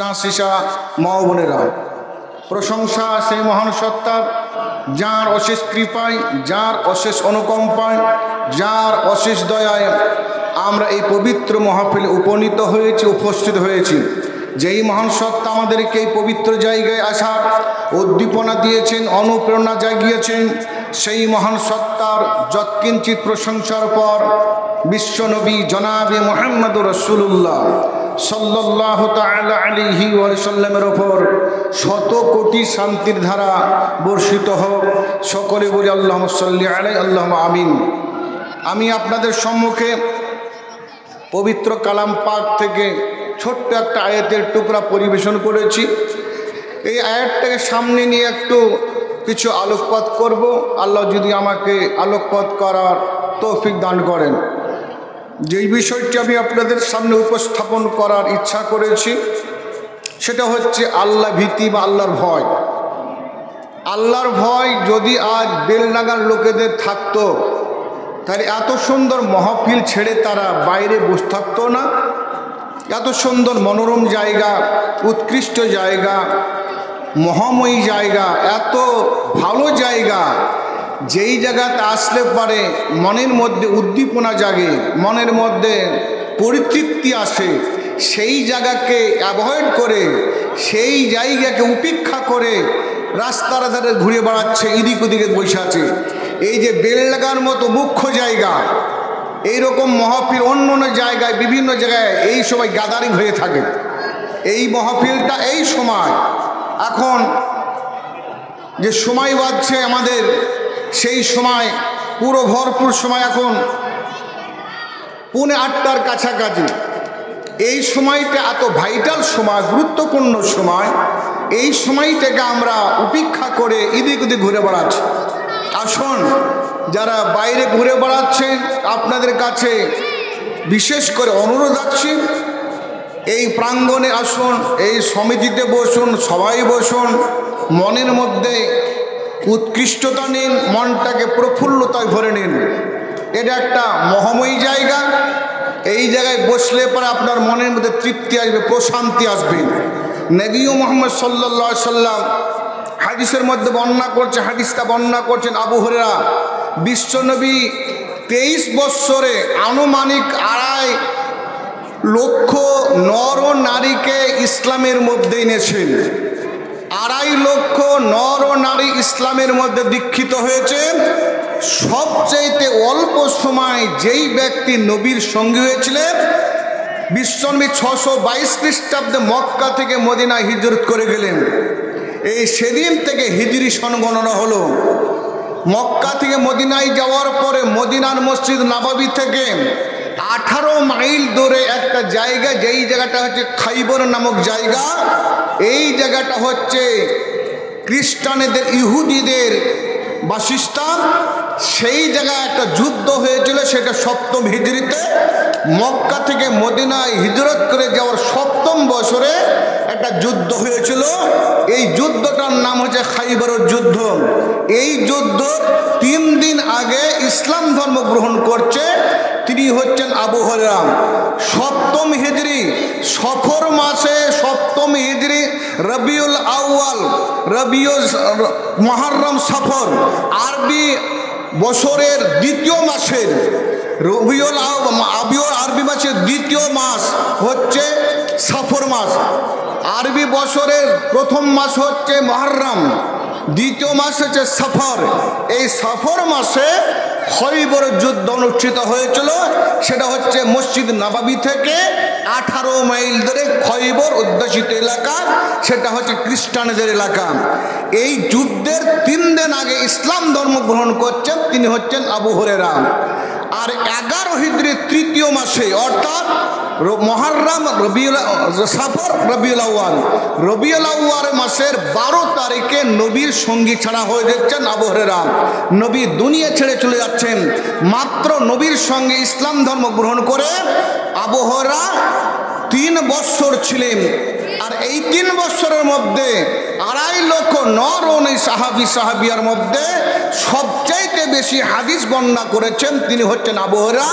নাসিসা মা বোনেরা, প্রশংসা সেই মহান সত্তার, যার অশেষ কৃপায়, যার অশেষ অনুকম্পায়, যার অশেষ দয়ায় আমরা এই পবিত্র মাহফিলে উপস্থিত হয়েছি। যেই মহান সত্তা আমাদেরকে এই পবিত্র জায়গায় আসার উদ্দীপনা দিয়েছেন, অনুপ্রেরণা জাগিয়েছেন, সেই মহান সত্তার যৎকিঞ্চিত প্রশংসার পর বিশ্বনবী জনাবে মুহাম্মদুর রাসূলুল্লাহ সাল্লাল্লাহু তাআলা আলাইহি ওয়াসাল্লামের ওপর শত কোটি শান্তির ধারা বর্ষিত হোক। সকলে বলি আল্লাহুম্মা সাল্লি আলাইহি, আল্লাহুম্মা আমিন। আমি আপনাদের সম্মুখে পবিত্র কালাম পাক থেকে ছোট্ট একটা আয়াতের টুকরা পরিবেশন করেছি। এই আয়াতটাকে সামনে নিয়ে একটু কিছু আলোকপাত করব, আল্লাহ যদি আমাকে আলোকপাত করার তৌফিক দান করেন। যেই বিষয়টি আমি আপনাদের সামনে উপস্থাপন করার ইচ্ছা করেছি সেটা হচ্ছে আল্লাহ ভীতি বা আল্লাহর ভয়। আল্লাহর ভয় যদি আজ বেলনাগার লোকেদের থাকতো তাহলে এত সুন্দর মাহফিল ছেড়ে তারা বাইরে বসে থাকতো না। এত সুন্দর মনোরম জায়গা, উৎকৃষ্ট জায়গা, মহাময়ী জায়গা, এত ভালো জায়গা, যেই জায়গাতে আসলে পারে মনের মধ্যে উদ্দীপনা জাগে, মনের মধ্যে পরিতৃপ্তি আসে, সেই জায়গাকে অ্যাভয়েড করে, সেই জায়গাকে উপেক্ষা করে রাস্তার ধারে ঘুরে বেড়াচ্ছে, এদিক ওদিকে বসে আছে। এই যে বেললাগার মতো মুখ্য জায়গা, এইরকম মাহফিল অন্য অন্য জায়গায়, বিভিন্ন জায়গায় এই সময় গ্যাদারিং হয়ে থাকে। এই মাহফিলটা এই সময়, এখন যে সময় বাজছে আমাদের, সেই সময় পুরো ভরপুর সময়, এখন 7:45 কাছাকাছি। এই সময়টা এত ভাইটাল সময়, গুরুত্বপূর্ণ সময়। এই সময়টাকে আমরা উপেক্ষা করে এদিক ওদিক ঘুরে বেড়াচ্ছি। আসুন, যারা বাইরে ঘুরে বেড়াচ্ছেন আপনাদের কাছে বিশেষ করে অনুরোধ রাখছি, এই প্রাঙ্গণে আসুন, এই সমিতিতে বসুন, সবাই বসুন, মনের মধ্যে উৎকৃষ্টতা নিন, মনটাকে প্রফুল্লতায় ভরে নিন। এটা একটা মহাময়ী জায়গা। এই জায়গায় বসলে পরে আপনার মনের মধ্যে তৃপ্তি আসবে, প্রশান্তি আসবে। নবী মুহাম্মদ সাল্লাল্লাহু আলাইহি সাল্লাম হাদিসের মধ্যে বর্ণনা করছে, হাদিসটা বর্ণনা করছেন আবু হুরায়রা, বিশ্বনবী 23 বৎসরে আনুমানিক 2.5 লক্ষ নর ও নারীকে ইসলামের মধ্যে এনেছেন। 2.5 লক্ষ নর ও নারী ইসলামের মধ্যে দীক্ষিত হয়েছেন। সবচেয়ে অল্প সময় যেই ব্যক্তি নবীর সঙ্গী হয়েছিলেন, বিশ্বনবী 622 খ্রিস্টাব্দে মক্কা থেকে মদিনায় হিজরত করে গেলেন। এই সেদিন থেকে হিজরি সন গণনা হলো। মক্কা থেকে মদিনায় যাওয়ার পরে মদিনার মসজিদ নববী থেকে 18 মাইল দূরে একটা জায়গা, যেই জায়গাটা হচ্ছে খাইবর নামক জায়গা। এই জায়গাটা হচ্ছে খ্রিস্টানদের, ইহুদিদের বাসস্থান। সেই জায়গায় একটা যুদ্ধ হয়েছিল, সেটা 7ম হিজরিতে। মক্কা থেকে মদিনায় হিজরত করে যাওয়ার 7ম বছরে একটা যুদ্ধ হয়েছিল। এই যুদ্ধটার নাম হচ্ছে খাইবরের যুদ্ধ। এই যুদ্ধ 3 দিন আগে ইসলাম ধর্ম গ্রহণ করছে, তিনি হচ্ছেন আবু হুরায়রা। 7ম হিজরি সফর মাসে, 7ম হিজরি রবিউল আউয়াল, মুহররম, সফর, আরবি বছরের 2য় মাসের আরবি মাসের 2য় মাস হচ্ছে সফর মাস। আরবি বছরের 1ম মাস হচ্ছে মুহররম, 2য় মাস হচ্ছে সফর। এই সফর মাসে খৈবরের যুদ্ধ অনুষ্ঠিত হয়েছিল। সেটা হচ্ছে মসজিদ নববী থেকে 18 মাইল ধরে খৈবর অধ্যুষিত এলাকা, সেটা হচ্ছে খ্রিস্টানদের এলাকা। এই যুদ্ধের 3 দিন আগে ইসলাম ধর্ম গ্রহণ করছেন, তিনি হচ্ছেন আবু হুরায়রা। আর 11 হিজরি 3য় মাসে, অর্থাৎ মুহররম, সফর, রবিউল আউয়াল মাসের 12 তারিখে নবীর সঙ্গী ছাড়া হয়ে যাচ্ছেন আবু হুরায়রা। নবী দুনিয়া ছেড়ে চলে যাচ্ছেন। মাত্র নবীর সঙ্গে ইসলাম ধর্ম গ্রহণ করে আবু হুরায়রা 3 বৎসর ছিলেন। আর এই 3 বৎসরের মধ্যে 2.5 লক্ষ নর ও সাহাবিয়ার মধ্যে সবচাইতে বেশি হাদিস বর্ণনা করেছেন তিনি হচ্ছেন আবু হুরায়রা।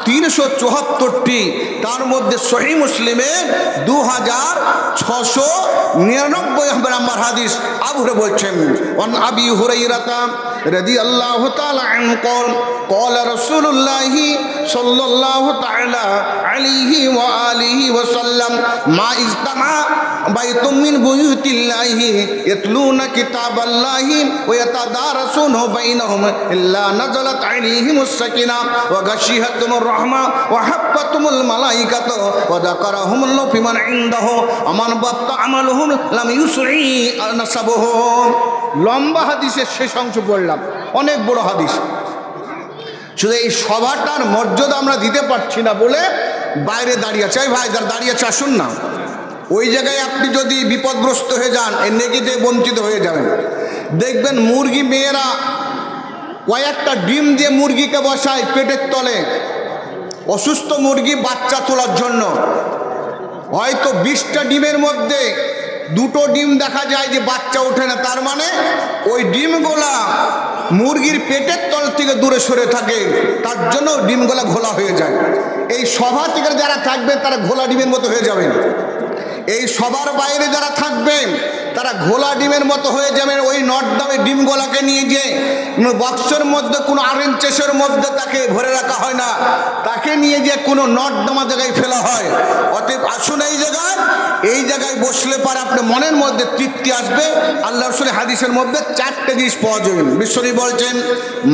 374টি, তার মধ্যে সহিহ মুসলিমে 2699 নম্বর হাদিস। আবু হুরায়রা বলছেন, ওয়ান আবি হুরায়রা রাদিয়াল্লাহু তাআলা আনহু قال رسول الله صلى الله تعالى عليه وآله وسلم ما اجتمع بيت من بيوت الله يتلون كتاب الله ويتدارسونه بينهم إلا نزلت عليهم السكينة وغشيتهم الرحمة وحفتهم الملائكة وذكرهم الله فيمن عنده ومن بطأ عملهم لم يسرع نسبهم। লম্বা হাদিসের শেষ অংশ পড়লাম, অনেক বড় হাদিস। শুধু এই সভাটার মর্যাদা আমরা দিতে পারছি না বলে বাইরে দাঁড়িয়ে আছে। ভাই যারা দাঁড়িয়ে আছে আসুন না, ওই জায়গায় আপনি যদি বিপদগ্রস্ত হয়ে যান, এর নেগিতে বঞ্চিত হয়ে যাবেন। দেখবেন মুরগি মেয়েরা কয়েকটা ডিম দিয়ে মুরগিকে বসায় পেটের তলে, অসুস্থ মুরগি বাচ্চা তোলার জন্য। হয়তো 20টা ডিমের মধ্যে 2টো ডিম দেখা যায় যে বাচ্চা ওঠে না, তার মানে ওই ডিমগুলা মুরগির পেটের তল থেকে দূরে সরে থাকে, তার জন্য ডিমগুলা ঘোলা হয়ে যায়। এই সভা থেকে যারা থাকবেন তারা ঘোলা ডিমের মতো হয়ে যাবেন। এই সবার বাইরে যারা থাকবেন তারা ঘোলা ডিমের মতো হয়ে যাবেন। ওই নর্দমে ডিমগুলাকে নিয়ে যে বক্সের মধ্যে কোনো আরেঞ্জ চেসের মধ্যে তাকে ভরে রাখা হয় না, তাকে নিয়ে যে কোনো নর্দমা জায়গায় ফেলা হয়। অতএব আসুন এই জায়গায় বসলে পারে আপনার মনের মধ্যে তৃপ্তি আসবে। আল্লাহ রাসূলের হাদিসের মধ্যে 4টে জিনিস পাওয়া যাবে। বিশ্বনবী বলছেন,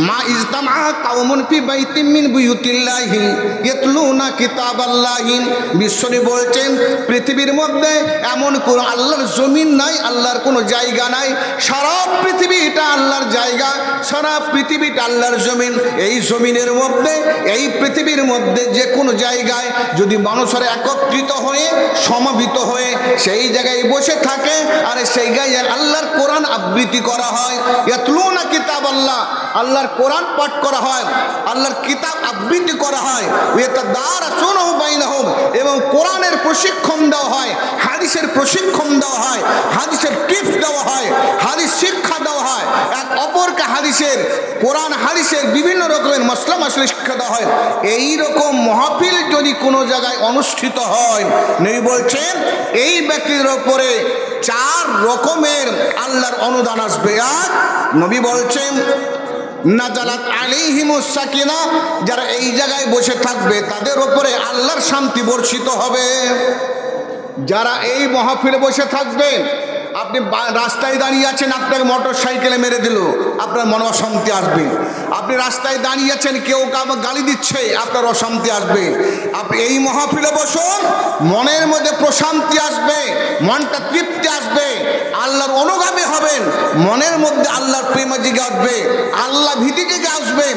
মা ইজতামা কাওমুন ফি বাইতিন মিন বুয়ুতিল্লাহি ইয়াতলুনা কিতাবাল্লাহি। বিশ্বনবী বলছেন, পৃথিবীর মধ্যে এমন কোন আল্লাহর জমিন নাই, আল্লাহর কোনো জায়গা নাই। সারা পৃথিবীটা আল্লাহর জায়গা, সারা পৃথিবীটা আল্লাহর জমিন। এই জমিনের মধ্যে, এই পৃথিবীর মধ্যে যে কোনো জায়গায় যদি মানুষেরা একত্রিত হয়ে সমবেত হয়ে সেই জায়গায় বসে থাকে আর সেই জায়গায় আল্লাহর কোরআন আবৃত্তি করা হয়, ইয়াতলুনা কিতাবাল্লাহ, আল্লাহর কোরআন পাঠ করা হয়, আল্লাহর কিতাব আবৃত্তি করা হয়, ওয়াতাদারাসুনাহু বাইনাহুম, এবং কোরআনের প্রশিক্ষণ দেওয়া হয়, হাদিসের প্রশিক্ষণ দেওয়া হয়, হাদিসের টিপস দেওয়া হয়, হাদিস শিক্ষা দেওয়া হয়, এক অপরকে হাদিসের, কোরআন হাদিসের বিভিন্ন রকমের মসলা শিক্ষা দেওয়া হয়। এই রকম মাহফিল যদি কোনো জায়গায় অনুষ্ঠিত হয়, নবী বলছেন এই ব্যক্তির উপরে 4 রকমের আল্লাহর অনুদান আসবে। আর নবী বলছেন, নাজালাত আলাইহিমুস সাকিনা, যারা এই জায়গায় বসে থাকবে তাদের উপরে আল্লাহর শান্তি বর্ষিত হবে। যারা এই মাহফিলে বসে থাকবে, আপনি রাস্তায় দাঁড়িয়ে আছেন, আপনাকে মোটর সাইকেলে মেরে দিল, আপনার মনে অশান্তি আসবে। আপনি রাস্তায় দাঁড়িয়ে আছেন, কেউ গালি দিচ্ছে, আপনার অশান্তি আসবে। আপনি এই মাহফিলে বসুন, মনের মধ্যে প্রশান্তি আসবে, মনটা তৃপ্তি আসবে, আল্লাহর অনুগামী হবেন, মনের মধ্যে আল্লাহর প্রেম জেগে আসবে, আল্লাহ ভীতি জেগে আসবে।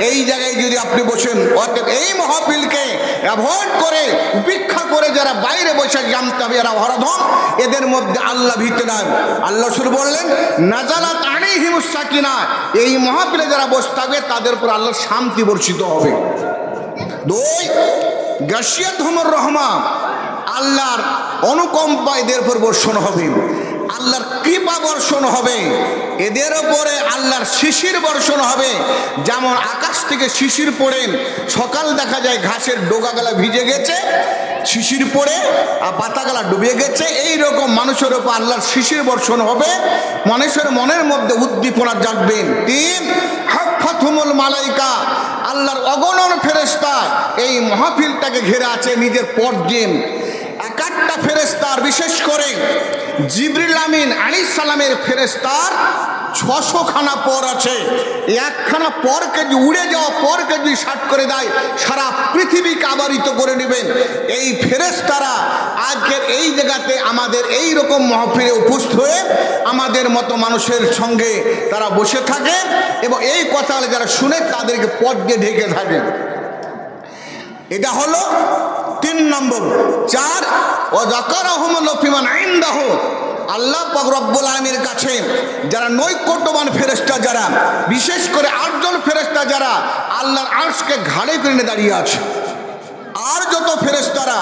এই জায়গায় যদি আপনি বসেন, অর্থাৎ এই মাহফিলকে অ্যাভয়েড করে, উপেক্ষা করে যারা বাইরে বসে জানতে হবে এরা হরধম, এদের মধ্যে আল্লাহ ভীতি নাই। আল্লাহ রাসূল বললেন, নাজালাত আলাইহিমুস সাকিনা, এই মাহফিলে যারা বসে থাকবে তাদের উপর আল্লাহর শান্তি বর্ষিত হবে। 2, গাশিয়াতুহুমুর রাহমা, আল্লাহর অনুকম্পা এদের উপর বর্ষণ হবে, আল্লাহর কৃপা বর্ষণ হবে, এদের উপরে আল্লাহর শিশির বর্ষণ হবে। যেমন আকাশ থেকে শিশির পড়ে, সকাল দেখা যায় ঘাসের ডোকাগুলা ভিজে গেছে, শিশির পড়ে আর পাতাগুলা ডুবে গেছে, এই রকম মানুষের উপর আল্লাহর শিশির বর্ষণ হবে, মানুষের মনের মধ্যে উদ্দীপনা জাগবে। 3, হাফাতুহুমুল মালাইকা, আল্লাহর অগণন ফেরেশতা এই মাহফিলটাকে ঘিরে আছে নিজের পরদিন। এক একটা ফেরেশতার, বিশেষ করে জিবরিল আমিন আলাইহিস সালামের ফেরেশতার 600 খানা পর আছে। একখানা পরকে যদি উড়ে যাওয়া পরকে যদি শাট করে দেয়, সারা পৃথিবীকে আবরিত করে নেবেন। এই ফেরেশতারা আজকের এই জায়গাতে আমাদের এই রকম মাহফিলে উপস্থিত হয়ে আমাদের মতো মানুষের সঙ্গে তারা বসে থাকে এবং এই কথা যারা শুনে তাদেরকে পথ দিয়ে ঢেকে থাকে। এটা হলো 3 নম্বর। 4, ওয়াযাকারাহুমুল্লাহু ফিমান ইনদাহু, আল্লাহ পাক রব্বুল আলামিনের কাছে যারা নৈকট্যবান ফেরেশতা, যারা বিশেষ করে 8 জন ফেরেশতা যারা আল্লাহর আরশকে ঘাড়ে করে দাঁড়িয়ে আছে, আর যত ফেরেশতারা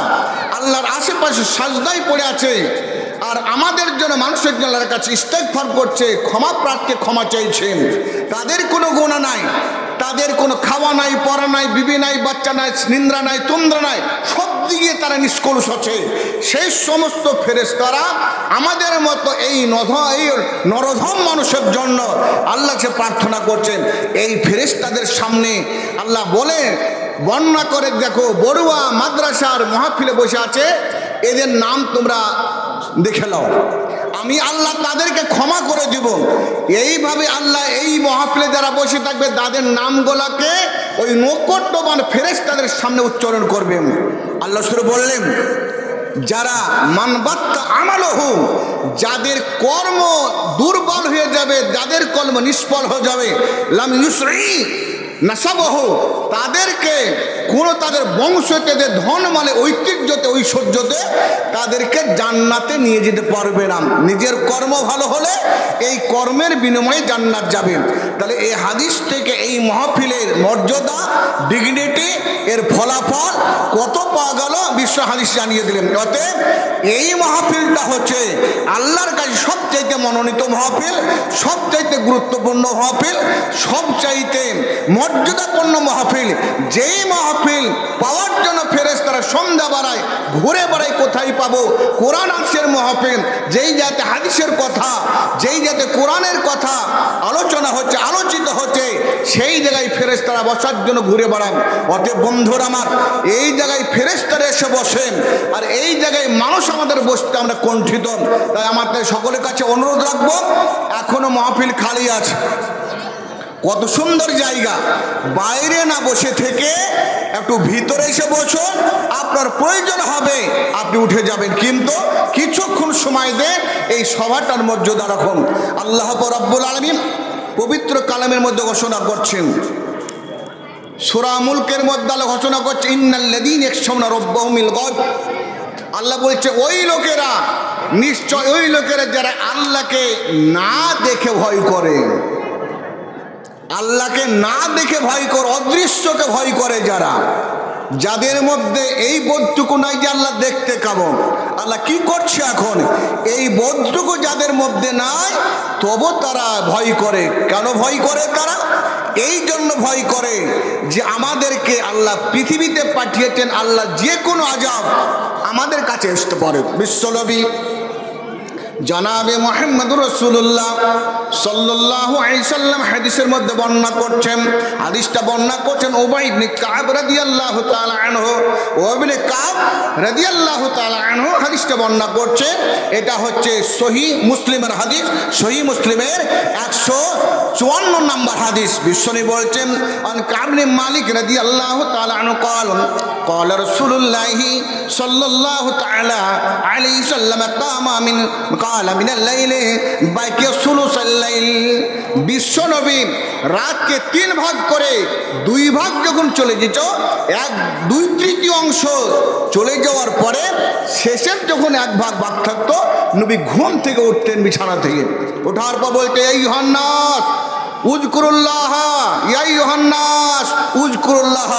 আল্লাহর আশেপাশে সাজদায় পড়ে আছে আর আমাদের জন্য, মানুষের জন্য আল্লাহর কাছে ইস্তেগফার করছে, ক্ষমা প্রার্থীকে ক্ষমা চাইছেন, তাদের কোনো গুনাহ নাই, তাদের কোনো খাওয়া নাই, পড়া নাই, বিবি নাই, বাচ্চা নাই, নিন্দ্রা নাই, তন্দ্রা নাই, সব দিকে তারা নিষ্কলুষ আছে। সেই সমস্ত ফেরেশতারা আমাদের মতো এই নরধম মানুষের জন্য আল্লাহকে প্রার্থনা করছেন। এই ফেরেশতাদের সামনে আল্লাহ বলে বর্ণনা করে, দেখো বড়ুয়া মাদ্রাসার মাহফিলে বসে আছে, এদের নাম তোমরা দেখে নাও, আমি আল্লাহ তাদেরকে ক্ষমা করে দিব। এইভাবে আল্লাহ এই মাহফিলে যারা বসে থাকবে তাদের নামগুলোকে ওই নৈকট্যবান ফেরেশতাদের সামনে উচ্চারণ করবেন। আল্লাহ শুরু বললেন, যারা মানবাত্তা আমালহু, যাদের কর্ম দুর্বল হয়ে যাবে, যাদের কর্ম নিষ্ফল হয়ে যাবে, লাম ইউসরি নাসাবহু, তাদেরকে কোনো তাদের বংশতে, ধন মানে ঐতিহ্যতে, ঐশ্বর্যতে তাদেরকে জান্নাতে নিয়ে যেতে পারবে না। নিজের কর্ম ভালো হলে এই কর্মের বিনিময়ে জান্নাত যাবেন। তাহলে এই হাদিস থেকে এই মাহফিলের মর্যাদা, ডিগনিটি, এর ফলাফল কত পাওয়া গেল বিশ্ব হাদিস জানিয়ে দিলেন। অতএব এই মাহফিলটা হচ্ছে আল্লাহর কাছে সবচাইতে মনোনীত মাহফিল, সবচাইতে গুরুত্বপূর্ণ মাহফিল, সবচাইতে মর্যাদাপূর্ণ মাহফিল। যেই মাহফিল পাওয়ার জন্য ফেরেশতারা সন্ধ্যা বাড়ায়, ঘুরে বেড়ায় কোথায় পাবো, কোরআন হাদিসের মাহফিল, যেই যাতে হাদিসের কথা, যেই যাতে কোরআনের কথা আলোচনা হচ্ছে, আলোচিত হচ্ছে, সেই জায়গায় ফেরেশতারা বসার জন্য ঘুরে বেড়ান। অতএব বন্ধুরা আমার, এই জায়গায় ফেরেশতারা এসে বসেন, আর এই জায়গায় মানুষ আমাদের বসতে আমরা কণ্ঠিত। তাই আমাদের সকলের কাছে অনুরোধ রাখবো, এখনো মাহফিল খালি আছে, কত সুন্দর জায়গা, বাইরে না বসে থেকে একটু ভিতরে এসে বসুন, আপনার প্রয়োজন হবে আপনি উঠে যাবেন, কিন্তু কিছুক্ষণ সময় দেন, এই সভাটার মর্যাদা রাখুন। আল্লাহ রাব্বুল আলামিন পবিত্র কালামের মধ্যে ঘোষণা করছেন, সূরা মুলকের মধ্যে আল্লাহ ঘোষণা করছে, ইন্নাল্লাযীনা ইয়াখশাউনা রাব্বাহুমিল গায়ব। আল্লাহ বলছে ওই লোকেরা, নিশ্চয় ওই লোকেরা যারা আল্লাহকে না দেখে ভয় করে, আল্লাহকে না দেখে ভয় করে, অদৃশ্যকে ভয় করে, যারা, যাদের মধ্যে এই বোধটুকু নাই যে আল্লাহ দেখতে কেমন, আল্লাহ কি করছে এখন, এই বোধটুকু যাদের মধ্যে নাই, তবু তারা ভয় করে। কেন ভয় করে তারা? এই জন্য ভয় করে যে আমাদেরকে আল্লাহ পৃথিবীতে পাঠিয়েছেন, আল্লাহ যে কোনো আযাব আমাদের কাছে আসতে পারে। বিশ্বনবী জনাবে মুহাম্মদুর রাসূলুল্লাহ সাল্লাল্লাহু আলাইহি সাল্লাম হাদিসের মধ্যে বর্ণনা করছেন, হাদিসটা বর্ণনা করছেন উবাই ইবনে কাব রাদিয়াল্লাহু তাআলা আনহু। ইবনে কাব রাদিয়াল্লাহু তাআলা আনহু হাদিসটা বর্ণনা করছে, এটা হচ্ছে সহিহ মুসলিমের হাদিস, সহিহ মুসলিমের 154 নম্বর হাদিস। বিশ্বনবী বলছেন, আন কাব ইবনে মালিক রাদিয়াল্লাহু তাআলা আনহু قال قال رسول الله صلى الله تعالى عليه وسلم قام من قال من الليل باقي ثلث الليل। বিশ্বনবী রাতকে 3 ভাগ করে 2 ভাগ যখন চলে যেত, 1/2 অংশ চলে যাওয়ার পরে শেষের যখন 1 ভাগ বাকি থাকতো, নবী ঘুম থেকে উঠতেন, বিছানা থেকে ওঠার পর বলতে, এই ইউহান্নাস উযকুরুল্লাহ, ইয়া ইউহান্নাস উযকুরুল্লাহ।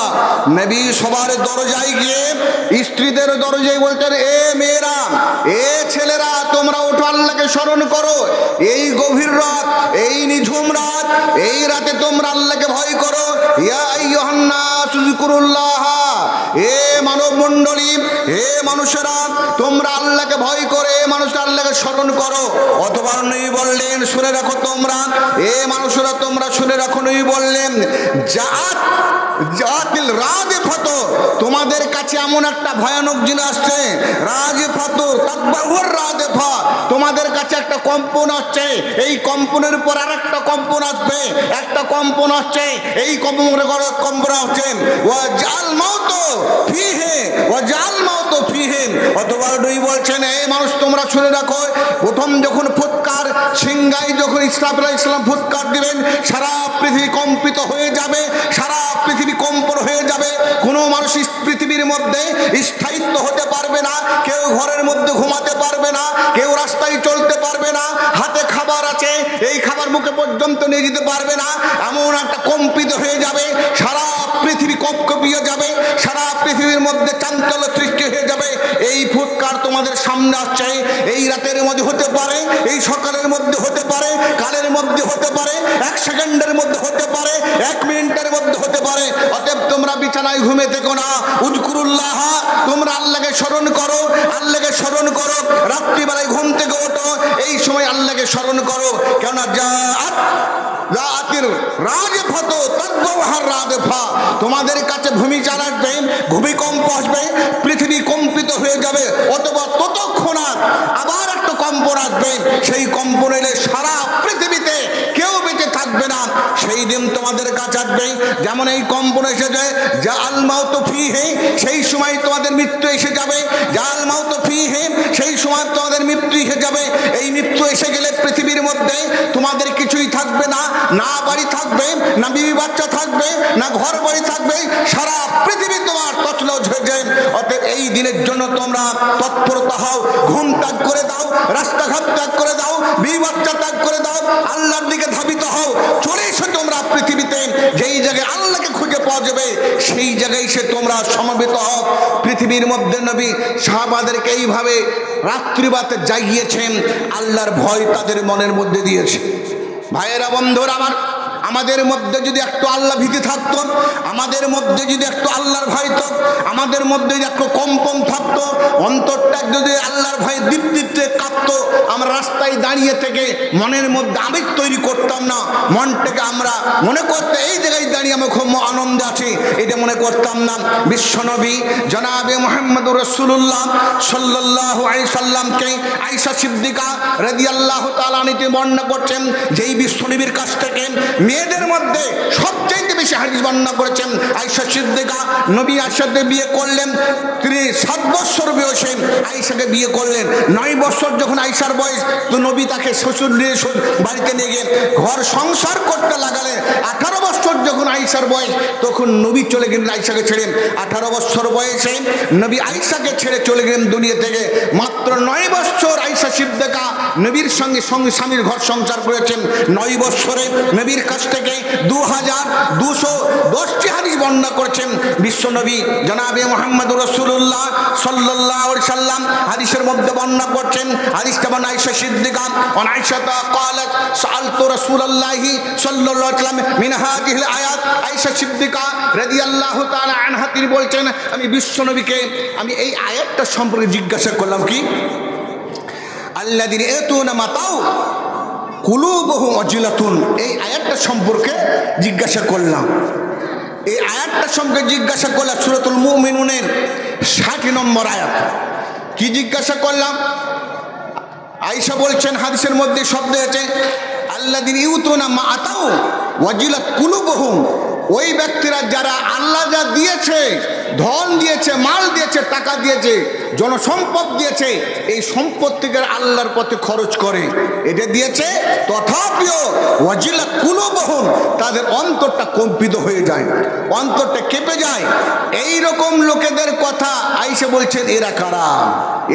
নবী সবার দরজায় গিয়ে, স্ত্রীদের দরজায় বলতেন, এ মেয়েরা, এ ছেলেরা, তোমরা ওঠো, আল্লাহকে স্মরণ করো, এই গভীর রাত, এই নিঝুম রাত, এই রাতে তোমরা আল্লাহকে ভয় করো। ইয়া আইয়ুহান্নাস উযকুরুল্লাহ, হে মানব মণ্ডলী, হে মানুষেরা, তোমরা আল্লাহকে ভয় করে, মানুষরা আল্লাহকে স্মরণ করো। অথবা নবী বললেন, শুনে রাখো তোমরা, হে মানুষেরা, তোমরা শুনে রাখো, নবী বললেন, জাতিল রাদিফাত, তোমাদের কাছে এমন একটা ভয়ানক জিনিস আসছে, রাদিফাত তাকবাহুর রাদিফা, তোমাদের কাছে একটা কম্পন আসছে, এই কম্পনের উপর আরেকটা কম্পন আসবে, একটা কম্পন আসছে, এই কম্পন আসছে, ওয়া জাল মাউত ফিহি, ওয়া জাল মাউত ফিহি। অথবা নবী বলছেন, এই মানুষ তোমরা শুনে রাখো, প্রথম যখন ফুৎকার সিংহাই যখন ইসরাফিল আলাইহিস সালাম ফুৎকার দিবেন, সারা পৃথিবী কম্পিত হয়ে যাবে, সারা পৃথিবী কম্পন হয়ে যাবে, কোনো মানুষ পৃথিবীর মধ্যে স্থায়িত্ব হতে পারবে না, কেউ ঘরের মধ্যে ঘুমাতে পারবে না, কেউ রাস্তায় চলতে পারবে না, হাতে খাবার আছে, এই খাবার মুখে পর্যন্ত নিয়ে যেতে পারবে না, এমন একটা কম্পিত হয়ে যাবে, সারা পৃথিবী কঁপিয়ে যাবে, সারা পৃথিবীর মধ্যে চাঞ্চল্য সৃষ্টি হয়ে যাবে। এই ফুৎকার তোমাদের সামনে আসছে, এই রাতের মধ্যে হতে পারে, এই সকালের মধ্যে হতে পারে, কালের মধ্যে হতে পারে, 1 সেকেন্ডের মধ্যে হতে পারে, 1 মিনিটের মধ্যে হতে পারে। অতএব তোমরা বিছানায় ঘুমে থেকো না, উযকুরুল্লাহ, তোমরা আল্লাহকে স্মরণ করো, আল্লাহকে স্মরণ করো। রাত্রিবেলায় ঘুম থেকে ওঠো, এই সময় আল্লাহকে স্মরণ করো। কেননা তোমাদের কাছে ভূমিচার আসবে, ভূমিকম্প আসবে, পৃথিবী কম্পিত হয়ে যাবে। অথবা ততক্ষণ আবার একটা কম্পন আসবে, সেই কম্পন এলে সারা পৃথিবীতে কেউ বেঁচে থাকবে না। সেই দিন তোমাদের কাছে আসবে, যেমন এই কম্পন এসে যায়, যা আল মাউত ফিহি, সেই সময় তোমাদের মৃত্যু এসে যাবে। যা আল মাউত ফিহি, সেই সময় তোমাদের মৃত্যু এসে যাবে। এই মৃত্যু এসে গেলে পৃথিবীর মধ্যে তোমাদের কিছুই থাকবে না, না বাড়ি থাকবে, না বিবি বাচ্চা থাকবে, না ঘর বাড়ি থাকবে, সারা পৃথিবী তোমার তছনছ হয়ে যায়। অতএব এই দিনের জন্য তোমরা তৎপরতা হও, ঘুম ত্যাগ করে দাও, রাস্তাঘাট ত্যাগ করে দাও, বিবি বাচ্চা ত্যাগ করে দাও, আল্লাহর দিকে ধাবিত হও। চলে এসো তোমরা পৃথিবীতে, যেই জায়গায় আল্লাহকে খুঁজে পাওয়া যাবে সেই জায়গায় এসে তোমরা সমবেত হও। পৃথিবীর মধ্যে নবী সাহাবাদেরকে এইভাবে রাত্রিবাতে জাগিয়েছেন, আল্লাহর ভয় তাদের মনের মধ্যে দিয়েছে। ভাইয়েরা, বন্ধুরা আমার, আমাদের মধ্যে যদি একটু আল্লাহ ভীতি থাকতো, আমাদের মধ্যে যদি একটু আল্লাহর ভয় থাকতো, আমাদের মধ্যে যদি একটু কম্পন থাকতো, অন্তরটা যদি আল্লাহর ভয়ে দীপ্তিতে কাঁপতো, আমরা রাস্তায় দাঁড়িয়ে থেকে মনের মধ্যে আবেগ তৈরি করতাম না। মনটাকে আমরা মনে করতে এই জায়গায় দাঁড়িয়ে আমরা খুব আনন্দ আছি, এটা মনে করতাম না। বিশ্বনবী জনাবে মুহাম্মদুর রাসূলুল্লাহ সাল্লাল্লাহু আলাইহি সাল্লামকে আয়েশা সিদ্দিকা রাদিয়াল্লাহু তাআলা আনহা বর্ণনা করছেন, যেই বিশ্বনবীর কাছ থেকে মেয়েদের মধ্যে সবচেয়ে বেশি হাদিস বর্ণনা করেছেন আয়েশা সিদ্দিকা। নবী আয়েশাকে বিয়ে করলেন, তিনি 7 বছর বয়সে আয়েশাকে বিয়ে করলেন। 9 বছর যখন আয়েশার বয়স, তো নবী তাকে শ্বশুর নিয়ে বাড়িতে নিয়ে গিয়ে ঘর সংসার করতে লাগালেন। 18 বছর যখন আয়েশার বয়স, তখন নবী চলে গেলেন আয়েশাকে ছেড়ে। 18 বছর বয়সে নবী আয়েশাকে ছেড়ে চলে গেলেন দুনিয়া থেকে। মাত্র 9 বছর আয়েশা সিদ্দিকা নবীর সঙ্গে স্বামীর ঘর সংসার করেছেন। 9 বছরে নবীর কাছ থেকে 2210টি হাদিস বর্ণনা করেছেন বিশ্বনবী জনাবে মুহাম্মদুর রাসূলুল্লাহ সাল্লাল্লাহু আলাইহি সাল্লাম। হাদিসের মধ্যে বর্ণনা করছেন, হাদিসটা বর্ণনা আয়েশা সিদ্দিকা ওয়া আয়েশা قالت سألت رسول الله صلى الله عليه وسلم من هذه الآيات। আয়েশা সিদ্দিকা রাদিয়াল্লাহু তাআলা আনহা তিনি বলছেন, আমি বিশ্বনবীকে আমি এই আয়াতটা সম্পর্কে জিজ্ঞাসা করলাম, কি আল্লাযীনা ইয়াতুনা মাতাউ কুলুবুহুম ওয়াজিলাতুন, এই আয়াতটা সম্পর্কে জিজ্ঞাসা করলাম। এই আয়াতটা সম্পর্কে জিজ্ঞাসা করলাম সূরাতুল মুমিনুনের 60 নম্বর আয়াত। কি জিজ্ঞাসা করলাম? আয়েশা বলছেন, হাদিসের মধ্যে শব্দ আছে আল্লাযীনা ইউতুনা মা আতাউ ওয়াজিলাত কুলুবুহুম, ওই ব্যক্তিরা যারা আল্লাহ যা দিয়েছে, ধন দিয়েছে, মাল দিয়েছে, টাকা দিয়েছে, জনসম্পদ দিয়েছে, এই সম্পদ থেকে আল্লাহর পথে খরচ করে, এটা দিয়েছে, তথাপিও ওয়াজিলাত কুলুবুহুম, তাদের অন্তরটা কম্পিত হয়ে যায়, অন্তরটা কেঁপে যায়। এই রকম লোকেদের কথা আয়েশা বলছেন, এরা কারা?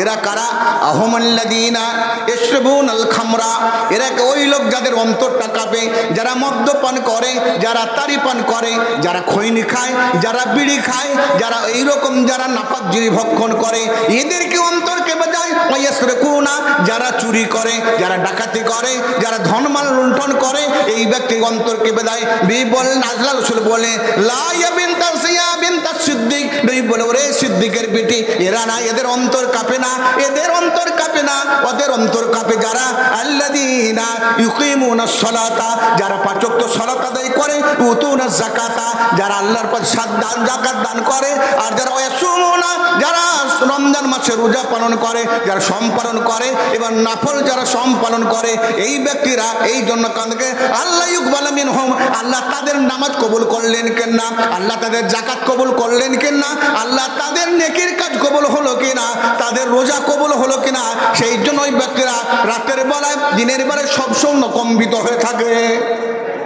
এরা কারা? আহমাল্লাযীনা ইয়াশরাবুনাল খামরা, এরা ওই লোক যাদের অন্তরটা কাঁপে, যারা মদ্যপান করে, যারা তারি পান করে, যারা খৈনি খায়, যারা বিড়ি খায়, যারা এইরকম যারা নাপাক জিনিস ভক্ষণ করে, এদেরকে অন্তর কেঁপে যায়। ওয়ায়াসরিকুনা, যারা চুরি করে, যারা ডাকাতি করে, যারা ধনমাল লুণ্ঠন করে, এই ব্যক্তি অন্তর কেঁপে দেয়। বিবি বলেন, আল্লাহ রাসূল বলে লা ইয়া বিনতা সিয়া বিনতা সিদ্দিক, বিবি বলে ওরে সিদ্দিকের বেটি, এরা না, এদের অন্তর কাঁপে না, এদের অন্তর কাঁপে না, ওদের অন্তর কাঁপে যারা আল্লাযীনা ইউকিমুনাস সালাতা, যারা 5 ওয়াক্ত সালাত আদায় করে, উতুনাজ যাকাতা, যারা আল্লাহর পথে সাদান যাকাত দান করে, আর যারা ওয়াসুমুনা, যারা রমজান মাসে রোজা পালন করে, যারা সম্পালন করে, এবং নফল যারা সম্পালন করে, এই ব্যক্তিরা এই জন্য কাঁদে আল্লাহ ইউকবাল মিনহুম, আল্লাহ তাদের নামাজ কবুল করলেন কেন না, আল্লাহ তাদের যাকাত কবুল করলেন কেন না, আল্লাহ তাদের নেকির কাজ কবুল হলো কিনা, তাদের রোজা কবুল হলো কিনা। সেই জন্য ওই ব্যক্তিরা রাতের বেলায় দিনের বেলায় সবসময় কম্পিত হয়ে থাকে।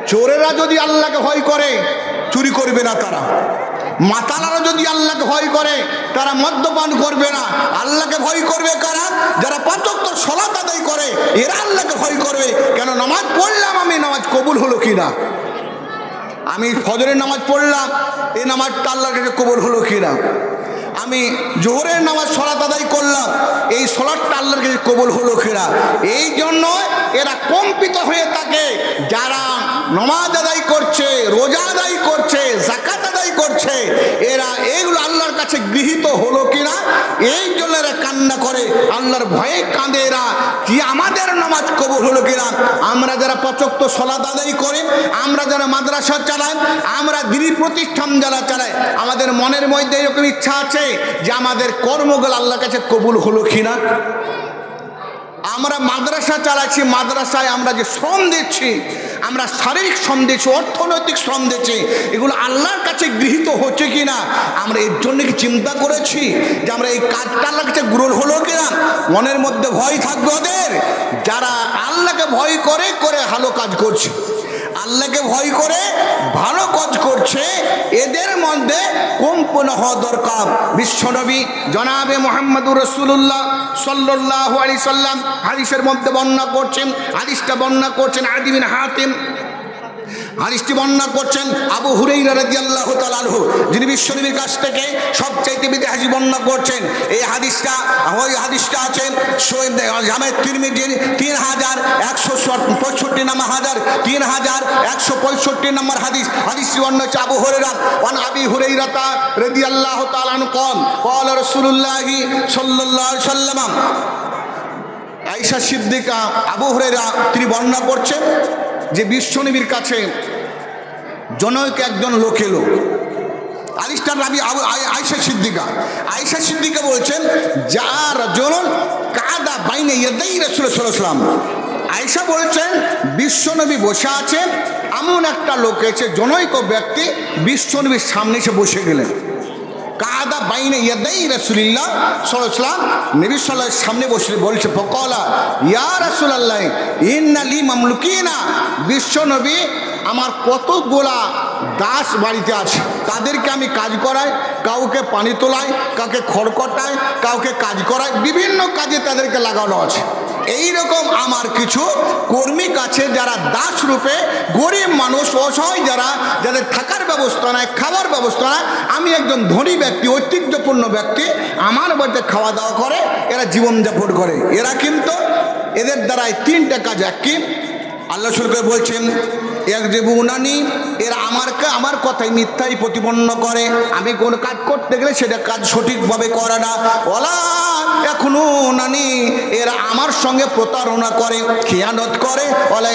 চোরেরা যদি আল্লাহকে ভয় করে, চুরি করবে না তারা। মাতালারা যদি আল্লাহকে ভয় করে, তারা মদ্যপান করবে না। আল্লাহকে ভয় করবে কারা? যারা 5 ওয়াক্ত সালাত আদায় করে, এরা আল্লাহকে ভয় করবে। কেন? নামাজ পড়লাম আমি, নামাজ কবুল হলো কিনা। আমি ফজরের নামাজ পড়লাম, এই নামাজটা আল্লাহর কাছে কবুল হলো কিনা। আমি জোহরের নামাজ সালাত আদায় করলাম, এই সালাতটা আল্লাহর কাছে কবুল হলো কিনা। এই জন্য এরা কম্পিত হয়ে থাকে, যারা নামাজ আদায় করছে, রোজা আদায় করছে, যাকাত আদায় করছে, এরা এইগুলো আল্লাহর কাছে গৃহীত হলো কিনা, এই জন্য এরা কান্না করে, আল্লাহর ভয়ে কাঁদে এরা কি আমাদের নামাজ কবুল হলো কিনা। আমরা যারা পাঁচ ওয়াক্ত সালাত আদায় করি, আমরা যারা মাদ্রাসা চালাই, আমরা দিনী প্রতিষ্ঠান যারা চালাই, আমাদের মনের মধ্যে এরকম ইচ্ছা আছে যে আমাদের কর্মগুলো আল্লাহর কাছে কবুল হলো কিনা। আমরা মাদ্রাসা চালাচ্ছি, মাদ্রাসায় আমরা যে শ্রম দিচ্ছি, আমরা শারীরিক শ্রম দিচ্ছি, অর্থনৈতিক শ্রম দিচ্ছি, এগুলো আল্লাহর কাছে গৃহীত হচ্ছে কিনা, আমরা এর জন্য কি চিন্তা করেছি যে আমরা এই কাজটা আল্লাহর কাছে গ্রহণ হলো কিনা। মনের মধ্যে ভয় থাকবে ওদের, যারা আল্লাহকে ভয় করে করে ভালো কাজ করছে, আল্লাহকে ভয় করে ভালো কাজ করছে, এদের মধ্যে কম্পন হওয়া দরকার। বিশ্বনবী জনাবে মুহাম্মদুর রাসূলুল্লাহ সাল্লাল্লাহু আলাইহি সাল্লাম হাদিসের মধ্যে বর্ণনা করছেন, হাদিসটা বর্ণনা করছেন আদি বিন হাতিম, হাদিসটি বর্ণনা করছেন আবু হুরায়রা রাদিয়াল্লাহু তাআলা আনহু, যিনি বিশ্বনবীর কাছ থেকে সবচাইতে বেশি হাদিস বর্ণনা করছেন। এই হাদিসটা হাদিসটা আছেন জামে তিরমিজির 3165 নম্বর হাজার 3165 নম্বর হাদিস। হাদিসটি বর্ণনা হচ্ছে আবু হুরায়রা ওয়ান আবি হুরায়রা রাদিয়াল্লাহু তাআলা আনহু قال রাসূলুল্লাহ সাল্লাল্লাহু আলাইহি সাল্লাম, আয়েশা সিদ্দিকা আবু হুরায়রা তিনি বর্ণনা করছেন যে বিশ্বনবীর কাছে জনৈক একজন লোক এলো। আলিস্টার রাবি আয়েশা সিদ্দিকা বলছেন, যার জনন কাদা বাইনে ইয়াদাই রাসূল সাল্লাল্লাহু আলাইহি ওয়াসাল্লাম। আয়েশা বলছেন বিশ্বনবী বসে আছেন, এমন একটা লোক এসে জনৈক ব্যক্তি বিশ্বনবীর সামনে এসে বসে গেলেন। কাদা বাইনে ইয়াদাই রাসূলুল্লাহ সাল্লাল্লাহু আলাইহি ওয়াসাল্লাম, নবী সাল্লাল্লাহু আলাইহি ওয়াসাল্লাম সামনে বসে বলছে, ফকালা ইয়া রাসূলুল্লাহ ইন্না লি মামলুকিনা, বিশ্বনবী আমার কতগুলা দাস বাড়িতে আছে, তাদেরকে আমি কাজ করাই, কাউকে পানি তোলাই, কাউকে খড় কটাই, কাউকে কাজ করাই, বিভিন্ন কাজে তাদেরকে লাগানো আছে। এই রকম আমার কিছু কর্মী কাছে যারা দাস রূপে গরিব মানুষ, অসহায় যারা, যাদের থাকার ব্যবস্থা নাই, খাবার ব্যবস্থা নাই, আমি একজন ধনী ব্যক্তি, ঐতিহ্যপূর্ণ ব্যক্তি, আমার বাড়িতে খাওয়া দাওয়া করে, এরা জীবনযাপন করে। এরা কিন্তু এদের দ্বারাই তিনটা কাজ। এক কি আল্লাহ শুরু বলছেন এক যে বুনানি, এরা আমার কথাই মিথ্যাই প্রতিপন্ন করে, আমি কোন কাজ করতে গেলে সেটা কাজ সঠিকভাবে করে না। ওলা এখনো নানি, এরা আমার সঙ্গে প্রতারণা করে, খিয়ানত করে, ওলা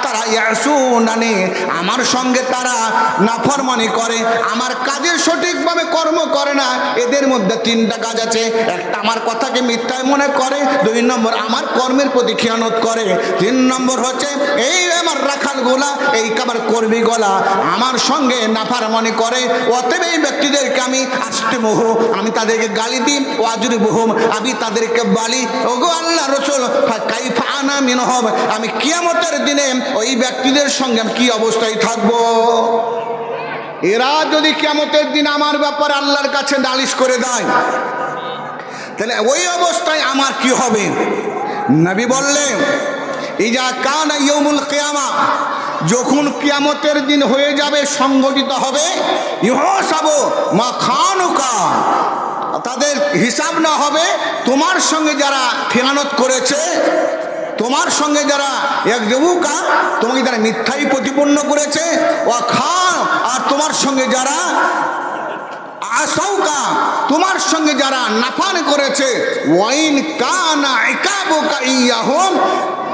তারা ইয়াসু নানি, আমার সঙ্গে তারা নাফরমানি করে, আমার কাজের সঠিকভাবে কর্ম করে না। এদের মধ্যে তিনটা কাজ আছে। একটা আমার কথাকে মিথ্যায় মনে করে, 2 নম্বর আমার কর্মের প্রতি খিয়ানত করে, 3 নম্বর হচ্ছে এই আমার রাখালগুলা, এই কাবার কর্মী গলা আমার সঙ্গে নাফরমানি করে। অতএব এই ব্যক্তিদেরকে আমি আস্তেমহ, আমি তাদেরকে গালি দিই, ওয়াজুরি বহুম, আমি তাদেরকে বলি, ওগো আল্লাহ রাসূল কাইফা আনা মিনহুম, আমি কিয়ামতের দিনে ওই ব্যক্তিদের সঙ্গে কি অবস্থায় থাকব। এরা যদি কিয়ামতের দিন আমার ব্যাপারে আল্লাহর কাছে নালিশ করে দেয়, তাহলে ওই অবস্থায় আমার কি হবে। নবী বললেন ইজা কানা ইয়াউমুল কিয়ামা, যখন কিয়ামতের দিন হয়ে যাবে, সংগঠিত হবে, ইহসাবু মা খানুকা, তাদের হিসাব না হবে, তোমার সঙ্গে যারা খেয়ানত করেছে, তোমার সঙ্গে যারা এক জবুকা, তোমাকে যারা মিথ্যাই প্রতিপন্ন করেছে, ও খান, আর তোমার সঙ্গে যারা আসৌকা, তোমার সঙ্গে যারা নাফান করেছে, ওয়াইন কানা ইকাবুকা ইয়াহুম,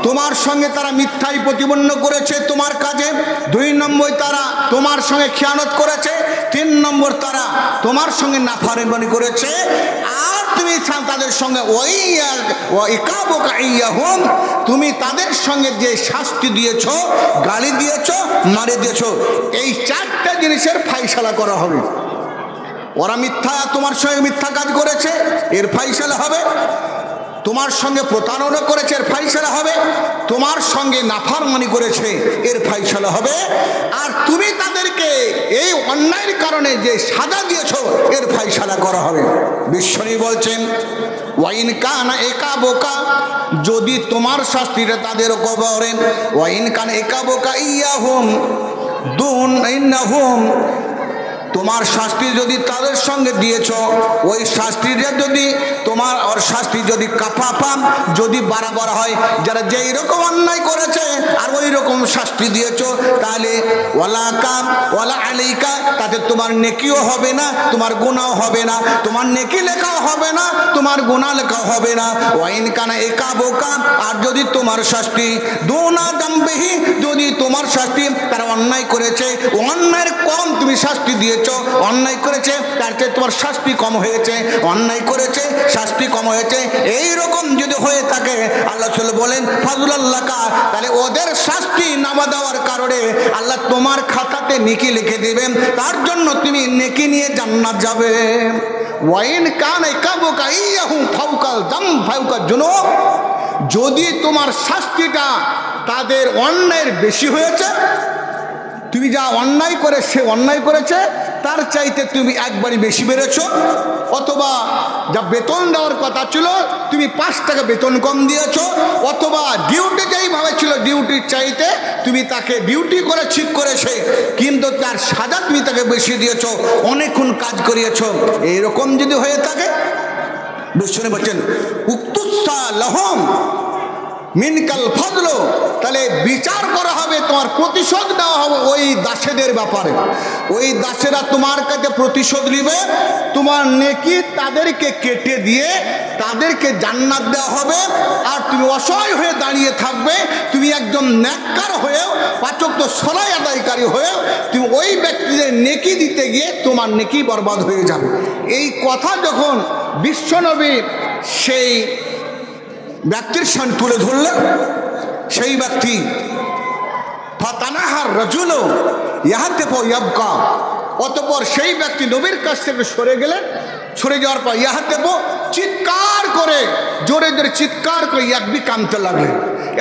তোমার সঙ্গে তারা মিথ্যাই প্রতিপন্ন করেছে তোমার কাজে। 2 নম্বর তারা তোমার সঙ্গে খেয়ানত করেছে, 3 নম্বর তারা তোমার সঙ্গে নাফরমানি করেছে, আর তুমি তাদের সঙ্গে ইকাবুকা ইয়াহুম, তুমি তাদের সঙ্গে যে শাস্তি দিয়েছো, গালি দিয়েছো, মারে দিয়েছো, এই 4টা জিনিসের ফায়সালা করা হবে। ওরা মিথ্যা, তোমার সঙ্গে মিথ্যা কাজ করেছে, এর ফায়সালা হবে। তোমার সঙ্গে প্রতারণা করেছে, এর ফায়সালা হবে। তোমার সঙ্গে নাফরমানি করেছে, এর ফায়সালা হবে। আর তুমি তাদেরকে এই অন্যায়ের কারণে যে সাজা দিয়েছো, এর ফায়সালা করা হবে। বিশ্বনবী বলছেন ওয়াইন কানা ইকাবুকা, যদি তোমার শাস্তিটা তাদের করেন, ওয়াইন কানা ইকাবুকা ইয়াহুম, তোমার শাস্তি যদি তাদের সঙ্গে দিয়েছ, ওই শাস্তিটা যদি তোমার শাস্তি যদি কাফাফাম যদি বাড়াবার হয়, যারা যেই রকম অন্যায় করেছে আর ওই রকম শাস্তি দিয়েছ, তাহলে ওয়ালা কাম ওয়ালা আলাইকা, তাতে তোমার নেকিও হবে না, তোমার গুনাহ হবে না, তোমার নেকি লেখাও হবে না, তোমার গুনাহ লেখা হবে না। ওয়াইন কানা একা বোকা, আর যদি তোমার শাস্তি দুনা দামবিহি, যদি তোমার শাস্তি তারা অন্যায় করেছে, অন্যায়ের কম তুমি শাস্তি দিয়েছ, অন্যায় করেছে তার চেয়ে তোমার শাস্তি কম হয়েছে, অন্যায় করেছে শাস্তি কম হয়েছে, এই রকম যদি হয়ে থাকে আল্লাহ বলেন ফাজলুল্লাহ কা, তাহলে ওদের শাস্তি নামা দেওয়ার কারণে আল্লাহ তোমার খাতাতে নেকি লিখে দিবেন, তার জন্য তুমি নেকি নিয়ে জান্নাত যাবে। ওয়াইন কান ইকাবুকা ইয়াহু ফাওকাল দাম ফাওকা জুনুব, যদি তোমার শাস্তিটা তাদের অন্যায়ের বেশি হয়েছে, তুমি যা অন্যায় করে সে অন্যায় করেছে তার চাইতে তুমি একবারই বেশি বেড়েছো, অথবা যা বেতন দেওয়ার কথা ছিল তুমি 5 টাকা বেতন কম দিয়েছো, অথবা ডিউটি যেইভাবে ছিল ডিউটির চাইতে তুমি তাকে ডিউটি করে ঠিক করেছে, কিন্তু তার সাজা তুমি তাকে বেশি দিয়েছো, অনেকক্ষণ কাজ করিয়েছো, এইরকম যদি হয়ে থাকে বিষ্ণু বলছেন উক্তুসা লহম মিনকাল ফজল, তাহলে বিচার করা হবে, তোমার প্রতিশোধ দেওয়া হবে ওই দাসেদের ব্যাপারে। ওই দাসেরা তোমার কাছে প্রতিশোধ নিবে, তোমার নেকি তাদেরকে কেটে দিয়ে তাদেরকে জান্নাত দেওয়া হবে, আর তুমি অসহায় হয়ে দাঁড়িয়ে থাকবে, তুমি একজন নেককার হয়েও 5 ওয়াক্ত সালাত আদায়কারী হয়েও তুমি ওই ব্যক্তিদের নেকি দিতে গিয়ে তোমার নেকি বরবাদ হয়ে যাবে। এই কথা যখন বিশ্বনবী সেই ব্যক্তির সামনে তুলে ধরলেন, সেই ব্যক্তি ফাতানাহার রাজুল ইয়াহতেফ ইয়াবকা, অতঃপর সেই ব্যক্তি নবীর কাছ থেকে সরে গেলেন, সরে যাওয়ার পর ইয়াহতেফ চিৎকার করে জোরে জোরে চিৎকার করে ইয়াকবি কাঁদতে লাগলেন,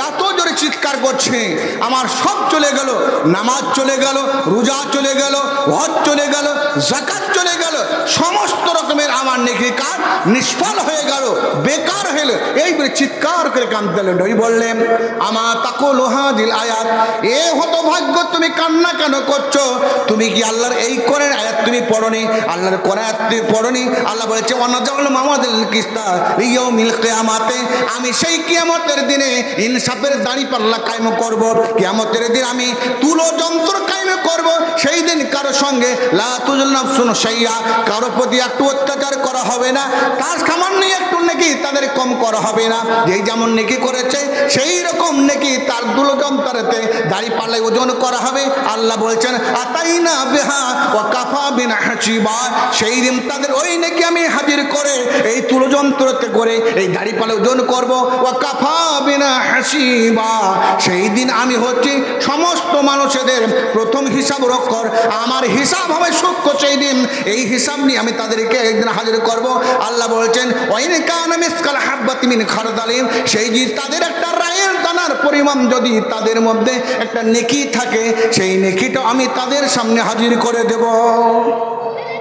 এত জোরে চিৎকার করছে আমার সব চলে গেল, নামাজ চলে গেল, রোজা চলে গেল, হজ চলে গেল, যাকাত চলে গেল, সমস্ত রকমের আমার নেকি কাজ নিষ্ফল হয়ে গেল, বেকার হলো, এই বলে চিৎকার করে কাঁদতে লাগলেন। ওই বললেন আমা তাকুলু হাদিল আয়াত, এ হতভাগ্য তুমি কান্না কেন করছো, তুমি কি আল্লাহর এই কোরআন আয়াত তুমি পড়নি, আল্লাহর কোরআন আয়াত তুমি পড়নি? আল্লাহ বলেছে ওয়ানাজাউল মাওয়াদিল কিসতা লিয়াউমিল কিয়ামাতে, আমি সেই কিয়ামতের দিনে ইনসাফের দাড়ি পাল্লা কায়েম করব, কিয়ামতের দিন আমি তুলো যন্ত্র কায়েম করব, সেই দিন কারো সঙ্গে লা তুজল নাফসুন শাইয়া, কারো প্রতি একটু অত্যাচার করা হবে না, তার সামান্য একটু নেকি তাদের কম করা হবে না, যেই যেমন নেকি করেছে সেই রকম নেকি তার তুলো যন্ত্রেতে দাড়ি পাল্লায় ওজন করা হবে। আল্লাহ বলছেন আতাইনা বিহা ওয়া কাফা বিনা হাসিবা, সেই দিন তাদের ওই নেকি আমি হাজির করে এই তুলো যন্ত্রতে করে এই দাড়ি পাল্লা ওজন করব, ওয়া কাফা বিনা হাসিবা, সেই দিন আমি হচ্ছি সমস্ত মানুষদের প্রথম হিসাব রক্ষক, আমার হিসাব হবে সূক্ষ্ম, সেই দিন এই হিসাব নিয়ে আমি তাদেরকে একদিন হাজির করব। আল্লাহ বলছেন ওয়াইন কানা মিসকাল হাববাতি মিন খারদালিন, সেই যে তাদের একটা রায়ের দানার পরিমাণ যদি তাদের মধ্যে একটা নেকি থাকে, সেই নেকিটা আমি তাদের সামনে হাজির করে দেব।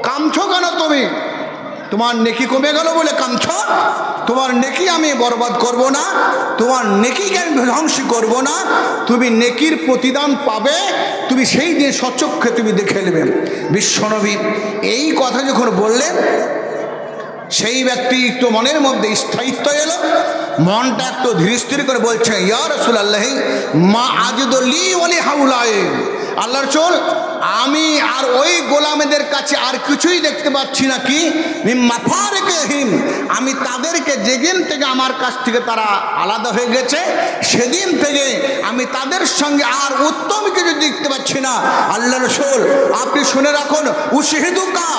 কামছো কেন তুমি? তোমার নেকি কমে গেল বলে কামছো? তোমার নেকি আমি বরবাদ করব না, তোমার নেকিকে আমি ধ্বংস করব না, তুমি নেকির প্রতিদান পাবে, তুমি সেই দিন সচক্ষে তুমি দেখে নেবে। বিশ্বনবী এই কথা যখন বললেন, সেই ব্যক্তি একটু মনের মধ্যে স্থায়িত্ব এলো, মনটা একটু ধীর স্থির করে বলছে ইয়া রাসূলুল্লাহ মা আজিদু লি ওয়ালি হাউলায়ে, আল্লাহর রাসূল আমি আর ওই গোলামেদের কাছে আর কিছুই দেখতে পাচ্ছি না, কি মাফারিকহিম, আমি তাদেরকে যেদিন থেকে আমার কাছ থেকে তারা আলাদা হয়ে গেছে সেদিন থেকে আমি তাদের সঙ্গে আর উত্তম কিছু দেখতে পাচ্ছি না। আল্লাহর রাসূল আপনি শুনে রাখুন, উশহিদুকা,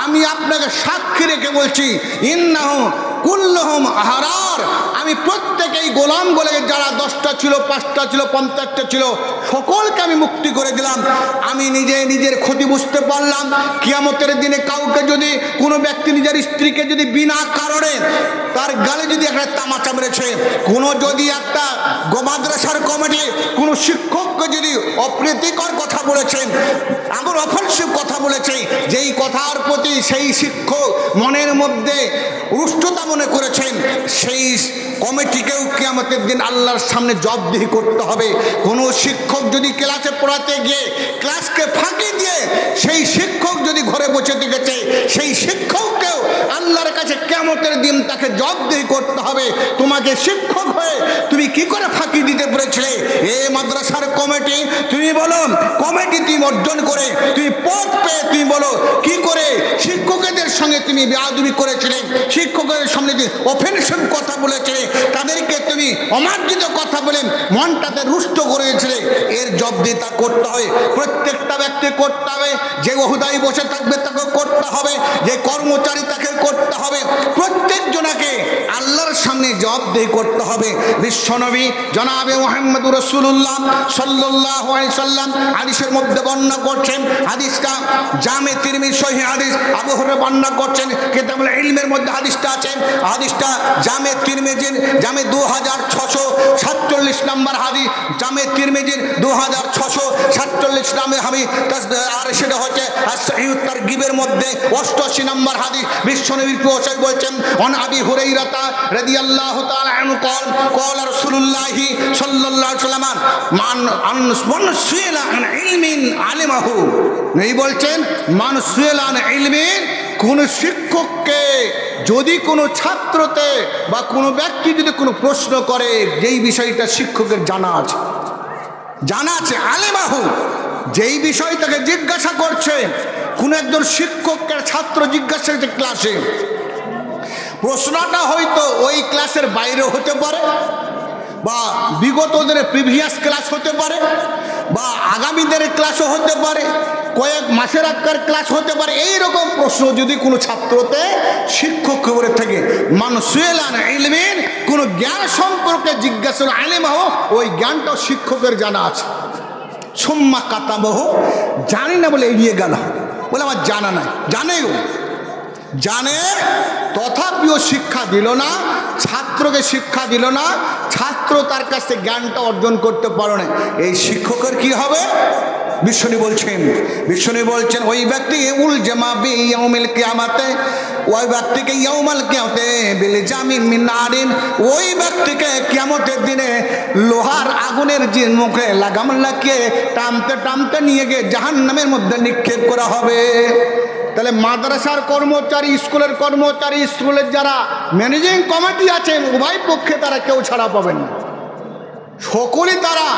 আমি আপনাকে সাক্ষী রেখে বলছি, ইন্নাহু কুল্লুহুম আহরার, আমি প্রত্যেকেই গোলাম বলে যারা 10টা ছিল, 5টা ছিল, 50টা ছিল, সকলকে আমি মুক্তি করে দিলাম। আমি নিজে নিজের ক্ষতি বুঝতে পারলাম, কিয়ামতের দিনে কাউকে যদি কোনো ব্যক্তি নিজের স্ত্রীকে যদি বিনা কারণে তার গালে যদি একটা তামাচা মেরেছে, কোনো যদি একটা মাদ্রাসার কমিটি কোনো শিক্ষককে যদি অপ্রীতিকর কথা বলেছেন, এমন অফেন্সিভ কথা বলেছে, যেই কথার প্রতি সেই শিক্ষক মনের মধ্যে রুষ্টতা মনে করেছেন, সেই কমিটিকেও কিয়ামতের দিন আল্লাহর সামনে জবাবদিহি করতে হবে। কোনো শিক্ষক যদি ক্লাসে পড়াতে গিয়ে ক্লাসকে ফাঁকি দিয়ে সেই শিক্ষক যদি ঘরে বসে থেকেছে, সেই শিক্ষককেও আল্লাহর কাছে কিয়ামতের দিন তাকে জবাবদিহি করতে হবে। তোমাকে শিক্ষক হয়ে তুমি কি করে ফাঁকি দিতে পেরেছিলে? এ মাদ্রাসার কমিটি, তুমি বলো কমিটি তুমি অর্জন করে তুমি পদ পেয়ে তুমি বলো কি করে শিক্ষকদের সঙ্গে তুমি বেয়াদবি করেছিলে, শিক্ষকদের সামনে যে অফেন্সিভ কথা বলেছিলে, তাদেরকে তুমি অমার্জিত কথা বলে মনটাতে রুষ্ট করেছিলে, এর জবাবদিহিতা করতে হবে। প্রত্যেকটা ব্যক্তি করতে হবে, যে ওহুদাই বসে থাকবে তাকে করতে হবে, যে কর্মচারী তাকে করতে হবে, প্রত্যেক জনাকে আল্লাহর সামনে জবাবদিহি করতে হবে। বিশ্বনবী জনাবে মুহাম্মদুর রাসূলুল্লাহ সাল্লাল্লাহু আলাইহি সাল্লাম হাদিসের মধ্যে বর্ণনা করছেন, হাদিসটা জামে তিরমিজি সহিহ হাদিস, আবু হুরায়রা বর্ণনা করছেন, কিতাবুল ইলমের মধ্যে হাদিসটা আছে। হাদিসটা জামে তিরমিজির জামে 2647 নম্বর হাদিস, জামে তিরমিজির 2647 নম্বর হাদিস, আর সেটা হচ্ছে সহিহ তারগিবের মধ্যে 88 নম্বর হাদিস। বিশ্বনবীর প্রিয় বলছেন, অন আবি হুরায়রা রাদিয়াল্লাহু তাআলা আনহু قال قال رسول الله صلى الله عليه وسلم من سئل عن علم علمه, নেই বলছেন মান সুয়েলা আন ইলমিন, কোন শিক্ষককে যদি কোনো ছাত্রতে বা কোনো ব্যক্তি যদি কোনো প্রশ্ন করে যেই বিষয়টা শিক্ষকের জানা আছে আলেমাহু, যেই বিষয় তাকে জিজ্ঞাসা করছে, কোন একজন শিক্ষকের ছাত্র জিজ্ঞাসা করছে ক্লাসে, প্রশ্নটা হয়তো ওই ক্লাসের বাইরে হতে পারে, বা বিগত দিনের প্রিভিয়াস ক্লাস হতে পারে, বা আগামী দিনের ক্লাসও হতে পারে, কয়েক মাসের আগকার ক্লাস হতে পারে। এইরকম প্রশ্ন যদি কোনো ছাত্রতে শিক্ষক করে থাকে, মানুষেলান ইলমিন, কোনো জ্ঞান সম্পর্কে জিজ্ঞাসা আলেমাহ, ওই জ্ঞানটাও শিক্ষকের জানা আছে। সুম্মা কাতাবহ, জানি না বলে এড়িয়ে গেল, বলে আমার জানা নাই, জানে তথাপিও শিক্ষা দিল না, ছাত্রকে শিক্ষা দিল না, ছাত্র তার কাছে জ্ঞানটা অর্জন করতে পারো না, এই শিক্ষকের কি হবে? বিশ্বনী বলছেন ওই ব্যক্তি উল জামাবি ইয়াউমিল কিয়ামাতে, ওই ব্যক্তিকে ইয়াউমাল কিয়ামতে বিল জামিন মিন নারিন, ওই ব্যক্তিকে কিয়ামতের দিনে লোহার আগুনের যে মুখে লাগাম লাগিয়ে টানতে নিয়ে গিয়ে জাহান্নামের মধ্যে নিক্ষেপ করা হবে। তাহলে মাদ্রাসার কর্মচারী, স্কুলের কর্মচারী, স্কুলের যারা ম্যানেজিং কমিটি আছেন, উভয় পক্ষে তারা কেউ ছাড়া পাবেন না, সকলেই তারা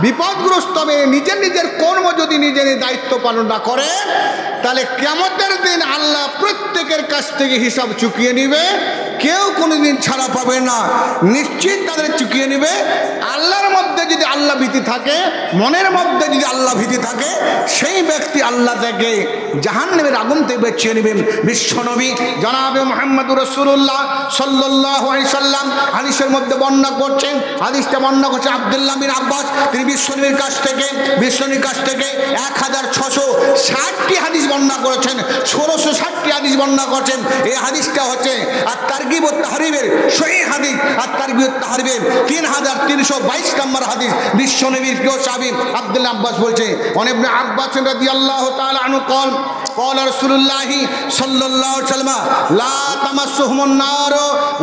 বিপদগ্রস্ত হবে। নিজের কর্ম যদি নিজের দায়িত্ব পালন না করে, তাহলে কিয়ামতের দিন আল্লাহ প্রত্যেকের কাছ থেকে হিসাব চুকিয়ে নিবে, কেউ কোনোদিন ছাড়া পাবে না, নিশ্চিত তাদের চুকিয়ে নিবে। আল্লাহর মধ্যে যদি আল্লাহ ভীতি থাকে, মনের মধ্যে যদি আল্লাহ ভীতি থাকে, সেই ব্যক্তি আল্লাহ থেকে জাহান্নামের আগুন থেকে বাঁচিয়ে নেবেন। বিশ্বনবী জনাবে মুহাম্মদুর রাসূলুল্লাহ সাল্লাল্লাহু আলাইহি সাল্লাম হাদিসের মধ্যে বর্ণনা করছেন, হাদিসটা বর্ণনা করছে আব্দুল্লাহ বিন আব্বাস, তিনি বিশ্বনবীর কাছ থেকে 1660টি হাদিস বর্ণনা করেছেন, 1660টি হাদিস বর্ণনা করেছেন। এই হাদিসটা হচ্ছে আর তারগিব ও তাহরিবের সহিহ হাদিস, আর তারগিব ও তাহরিবের 3322 নম্বর হাদিস। বিশ্বনবীর প্রিয় সাহাবী আব্দুল্লাহ আব্বাস বলছে, ইবনে আব্বাস রাদিয়াল্লাহু তাআলা আনহু قال رسول الله صلى الله عليه وسلم لا تمسهم النار,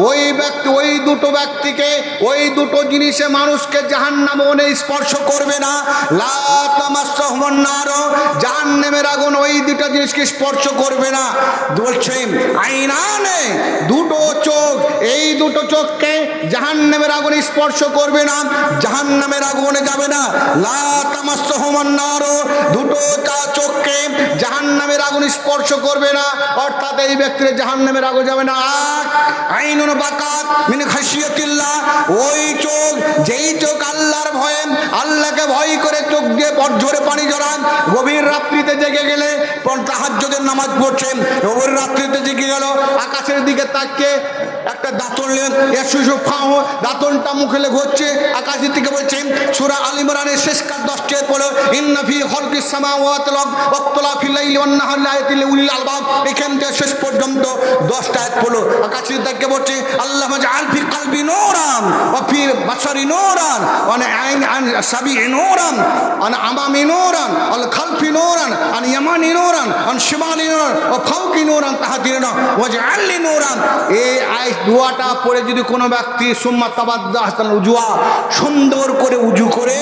ওই ব্যক্তি, ওই দুটো ব্যক্তিকে, ওই দুটো জিনিসে মানুষকে জাহান্নামে স্পর্শ করবে না। লা তামাসসাহুম النار, জাহান্নামের আগুন ওই দুটো জিনিসকে স্পর্শ করবে না। বলছেন আইনানে, দুটো চোখ, এই দুটো চোখকে জাহান্নামের আগুন স্পর্শ করবে না, জাহান্নামের আগুনে যাবে না। লা তামাসসাহুম النار, দুটো চোখকে জাহান্নামের আগুন স্পর্শ করবে না, অর্থাৎ এই ব্যক্তির জাহান্নামের আগুন যাবে না। আইনুন বাকাত মিন খাশিয়াতিল্লাহ, ওই চোখ, যেই চোখ আল্লাহর ভয়ে, আল্লাহকে ভয় করে চোখ দিয়ে ঝরে পানি ঝরান, গভীর রাত্রিতে জেগে গেলে তাহাজ্জুদের নামাজ পড়ছেন, গভীর রাত্রিতে জেগে গেল, আকাশের দিকে তাকিয়ে একটা দাঁতন নেন, দাঁতনটা মুখে ঘুরছে, আকাশের দিকে বলছেন। সূরা আল ইমরানের শেষ 10টি পড়ো, ইন্না ফি খালকিস সামাওয়াতি ওয়াল ওয়াখতিলাফিল লাইলি ওয়ান নাহারি লাআয়াতিন লিউলিল আলবাব, এখান থেকে শেষ পর্যন্ত 10টা আয়াত পড়ো। আকাশের দিকে বলছে আল্লাহ জাআল ফি কলবি নূরান وفي بصر نورا وعن عين عن سبيع نورا عن أمام نورا عن خلف نورا عن يمين نورا عن شمال نورا وفوق نورا تحت نورا واجعل لي نورا এই দোয়াটা পড়ে যদি কোনো ব্যক্তি সুম্মা তাবাদ্দা হাসান উজুয়া সুন্দর করে উজু করে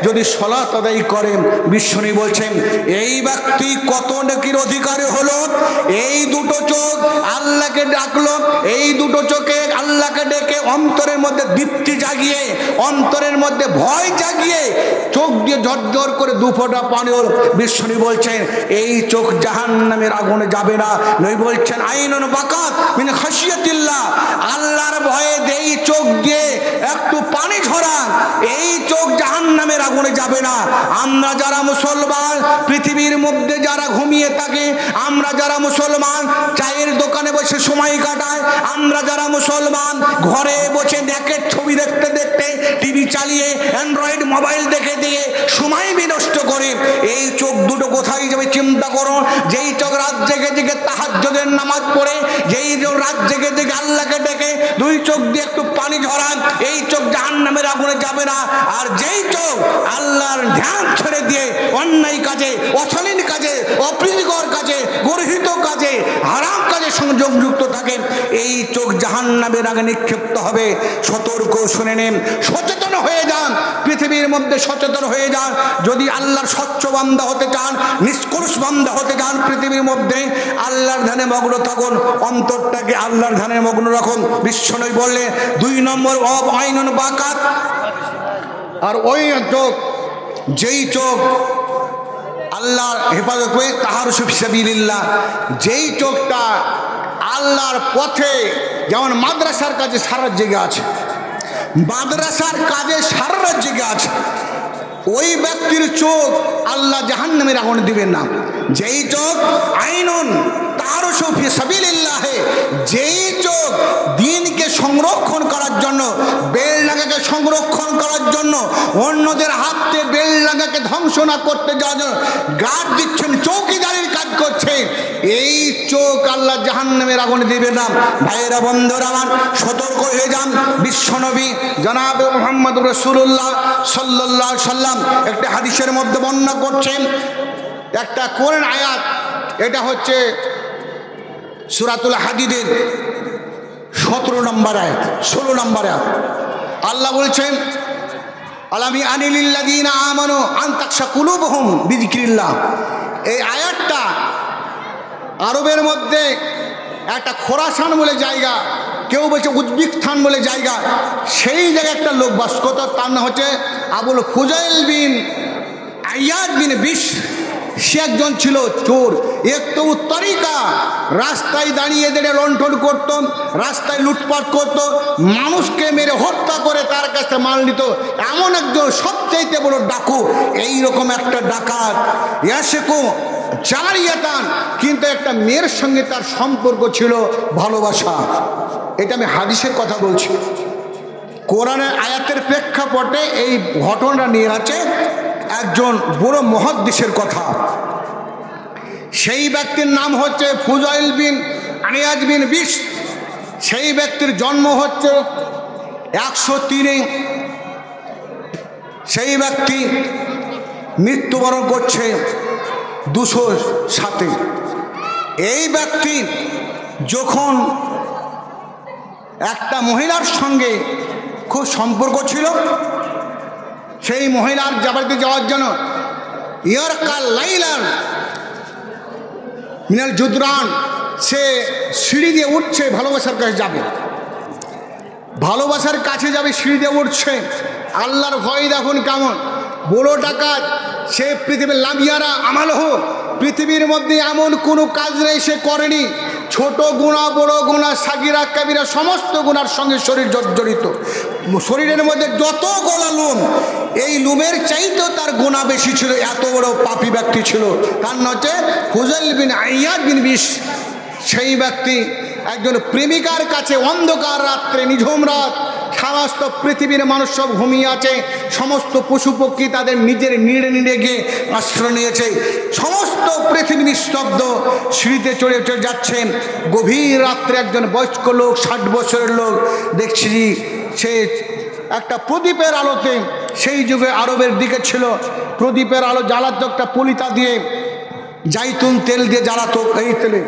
যদি সালাত আদায় করেন বিশ্বনবী বলছেন এই ব্যক্তি কত নেকির অধিকারী হলো। এই দুটো চোখ আল্লাহকে ডাকলো, এই দুটো চোখে আল্লাহকে ডেকে অন্তরের মধ্যে দীপ্তি জাগিয়ে অন্তরের মধ্যে ভয় জাগিয়ে চোখ দিয়ে ঝরঝর করে দু ফোঁটা পানি হল। বিশ্বনবী বলছেন এই চোখ জাহান্নামের আগুনে যাবে না। নবী বলছেন আইনুন বাকাত মিন খাশিয়াতিল্লাহ, আল্লাহর ভয়ে এই চোখ দিয়ে একটু পানি ঝরান, এই চোখ জাহান্নামের আগুনে যাবে না। আমরা যারা মুসলমান পৃথিবীর মধ্যে যারা ঘুমিয়ে থাকে, আমরা যারা মুসলমান চায়ের দোকানে বসে সময় কাটায়, আমরা যারা মুসলমান ঘরে বসে নেকের ছবি দেখতে দেখতে টিভি চালিয়ে অ্যান্ড্রয়েড মোবাইল দেখে দিয়ে সময় বিনষ্ট করে, এই চোখ দুটো কোথায় যাবে চিন্তা করো। যেই চোখ রাত জেগে জেগে তাহাজ্জুদের নামাজ পড়ে, যেই রাত জেগে জেগে আল্লাহকে ডেকে দুই চোখ দিয়ে একটু পানি ঝরান, এই চোখ জাহান্নামের আগুনে যাবে না। আর যেই চোখ আল্লাহর ধ্যান ছেড়ে দিয়ে অন্যায় কাজে, অশালীন কাজে, অপ্রীতিকর কাজে, গর্হিত কাজে, হারাম কাজে সংযোগযুক্ত থাকে, এই চোখ জাহান্নামের আগে নিক্ষিপ্ত হবে। সতর্ক শুনে নেন, সচেতন হয়ে যান, পৃথিবীর মধ্যে সচেতন হয়ে যান। যদি আল্লাহর স্বচ্ছ বান্দা হতে চান, নিষ্কলুষ বান্দা হতে চান, পৃথিবীর মধ্যে আল্লাহর ধ্যানে মগ্ন থাকুন, অন্তরটাকে আল্লাহর ধ্যানে মগ্ন রাখুন। বিশ্বনবী বললে 2 নম্বর অব আইনুন বাকাত, আর ওই চোখ যেই চোখ আল্লাহর হেফাজত করে তাহার ফিসাবিলিল্লাহ, যেই চোখটা আল্লাহর পথে, যেমন মাদ্রাসার কাজে সারা জেগে আছে, মাদ্রাসার কাজে সারা জেগে আছে, ওই ব্যক্তির চোখ আল্লাহ জাহান্নামের আগুনে দিবেন না। যেই চোখ আইনুন তারসু ফি সাবিলিল্লাহ, যেই চোখ দ্বীনকে সংরক্ষণ করার জন্য, বেলডাঙ্গাকে সংরক্ষণ করার জন্য, অন্যদের হাতে বেলডাঙ্গাকে ধ্বংস না করতে যাওয়ার জন্য গার্ড দিচ্ছেন, চৌকিদারির কাজ করছে, এই চোখ আল্লাহ জাহান্নামের আগুনে দিবেন না। ভাইয়েরা বন্ধুরা আমার, সতর্ক হয়ে যান। বিশ্বনবী জনাবে মুহাম্মদ রাসূলুল্লাহ সাল্লাল্লাহু আলাইহি সাল্লাম একটা হাদিসের মধ্যে বর্ণনা করছেন একটা কোরআন আয়াত, এটা হচ্ছে সূরাতুল হাদিদের 17 নম্বর আয়াত, 16 নম্বর আয়াত। আল্লাহ বলছেন আলামি আনিলিল্লাযিনা আমানু আন তাকশা কুলুবুহুম বিযিকরিল্লাহ। এই আয়াতটা আরবের মধ্যে একটা খোরাসান বলে জায়গা, কেউ বলছে উজবেকিস্তান বলে জায়গা, সেই জায়গায় একটা লোক বাস করত, তার নাম হচ্ছে আবুল ফুজাইল বিন আইয়াদ বিন বিশ। সে একজন ছিল চোর, একটু তরিকা, রাস্তায় দাঁড়িয়ে দাঁড়িয়ে লণ্ঠন করত, রাস্তায় লুটপাট করত, মানুষকে মেরে হত্যা করে তার কাছে মাল নিত, এমন একজন সবচাইতে বড় ডাকু। এইরকম একটা ডাকাত ইয়াশেকু জারিয়াতান, কিন্তু একটা মেয়ের সঙ্গে তার সম্পর্ক ছিল ভালোবাসা। এটা আমি হাদিসের কথা বলছি, কোরআনের আয়াতের প্রেক্ষাপটে এই ঘটনাটা নিয়ে আছে একজন বড় মুহাদ্দিসের কথা। সেই ব্যক্তির নাম হচ্ছে ফুজাইল বিন আনিয়াজ বিন বিশ। সেই ব্যক্তির জন্ম হচ্ছে 103-এ, সেই ব্যক্তি মৃত্যুবরণ করছে 207-এ। এই ব্যক্তি যখন একটা মহিলার সঙ্গে খুব সম্পর্ক ছিল, সেই মহিলার বাড়িতে যাওয়ার জন্য ইয়ারকাল লাইলান মিনাল জুদরান, সে সিঁড়ি দিয়ে উঠছে, ভালোবাসার কাছে যাবে, ভালোবাসার কাছে যাবে, সিঁড়ি দিয়ে উঠছে। আল্লাহর ভয় দেখুন কেমন বড় ডাকাত সে। পৃথিবীর লামিয়ারা আমালহ, পৃথিবীর মধ্যে এমন কোনো কাজ নেই সে করেনি। ছোট গুণা, বড় গুণা, সাগিরা কাবিরা সমস্ত গুণার সঙ্গে শরীর জর্জরিত। শরীরের মধ্যে যত গলা লোম, এই লোমের চাইতেও তার গুণা বেশি ছিল, এত বড় পাপী ব্যক্তি ছিল। তার নাম হচ্ছে ফুজাইল বিন আইয়াদ বিন বিশ। সেই ব্যক্তি একজন প্রেমিকার কাছে অন্ধকার রাত্রে, নিঝুম রাত, সমস্ত পৃথিবীর মানুষ সব ঘুমিয়ে আছে, সমস্ত পশু পক্ষী তাদের নিজের নিড়ে নিড়ে গিয়ে আশ্রয় নিয়েছে, সমস্ত পৃথিবী নিস্তব্ধ, সিঁড়িতে চড়ে চড়ে যাচ্ছেন। গভীর রাত্রে একজন বয়স্ক লোক, 60 বছরের লোক, দেখছি সে একটা প্রদীপের আলোতে, সেই যুগে আরবের দিকে ছিল প্রদীপের আলো জ্বালাতো একটা পলিতা দিয়ে, জাইতুন তেল দিয়ে জ্বালাতো। এই তেলে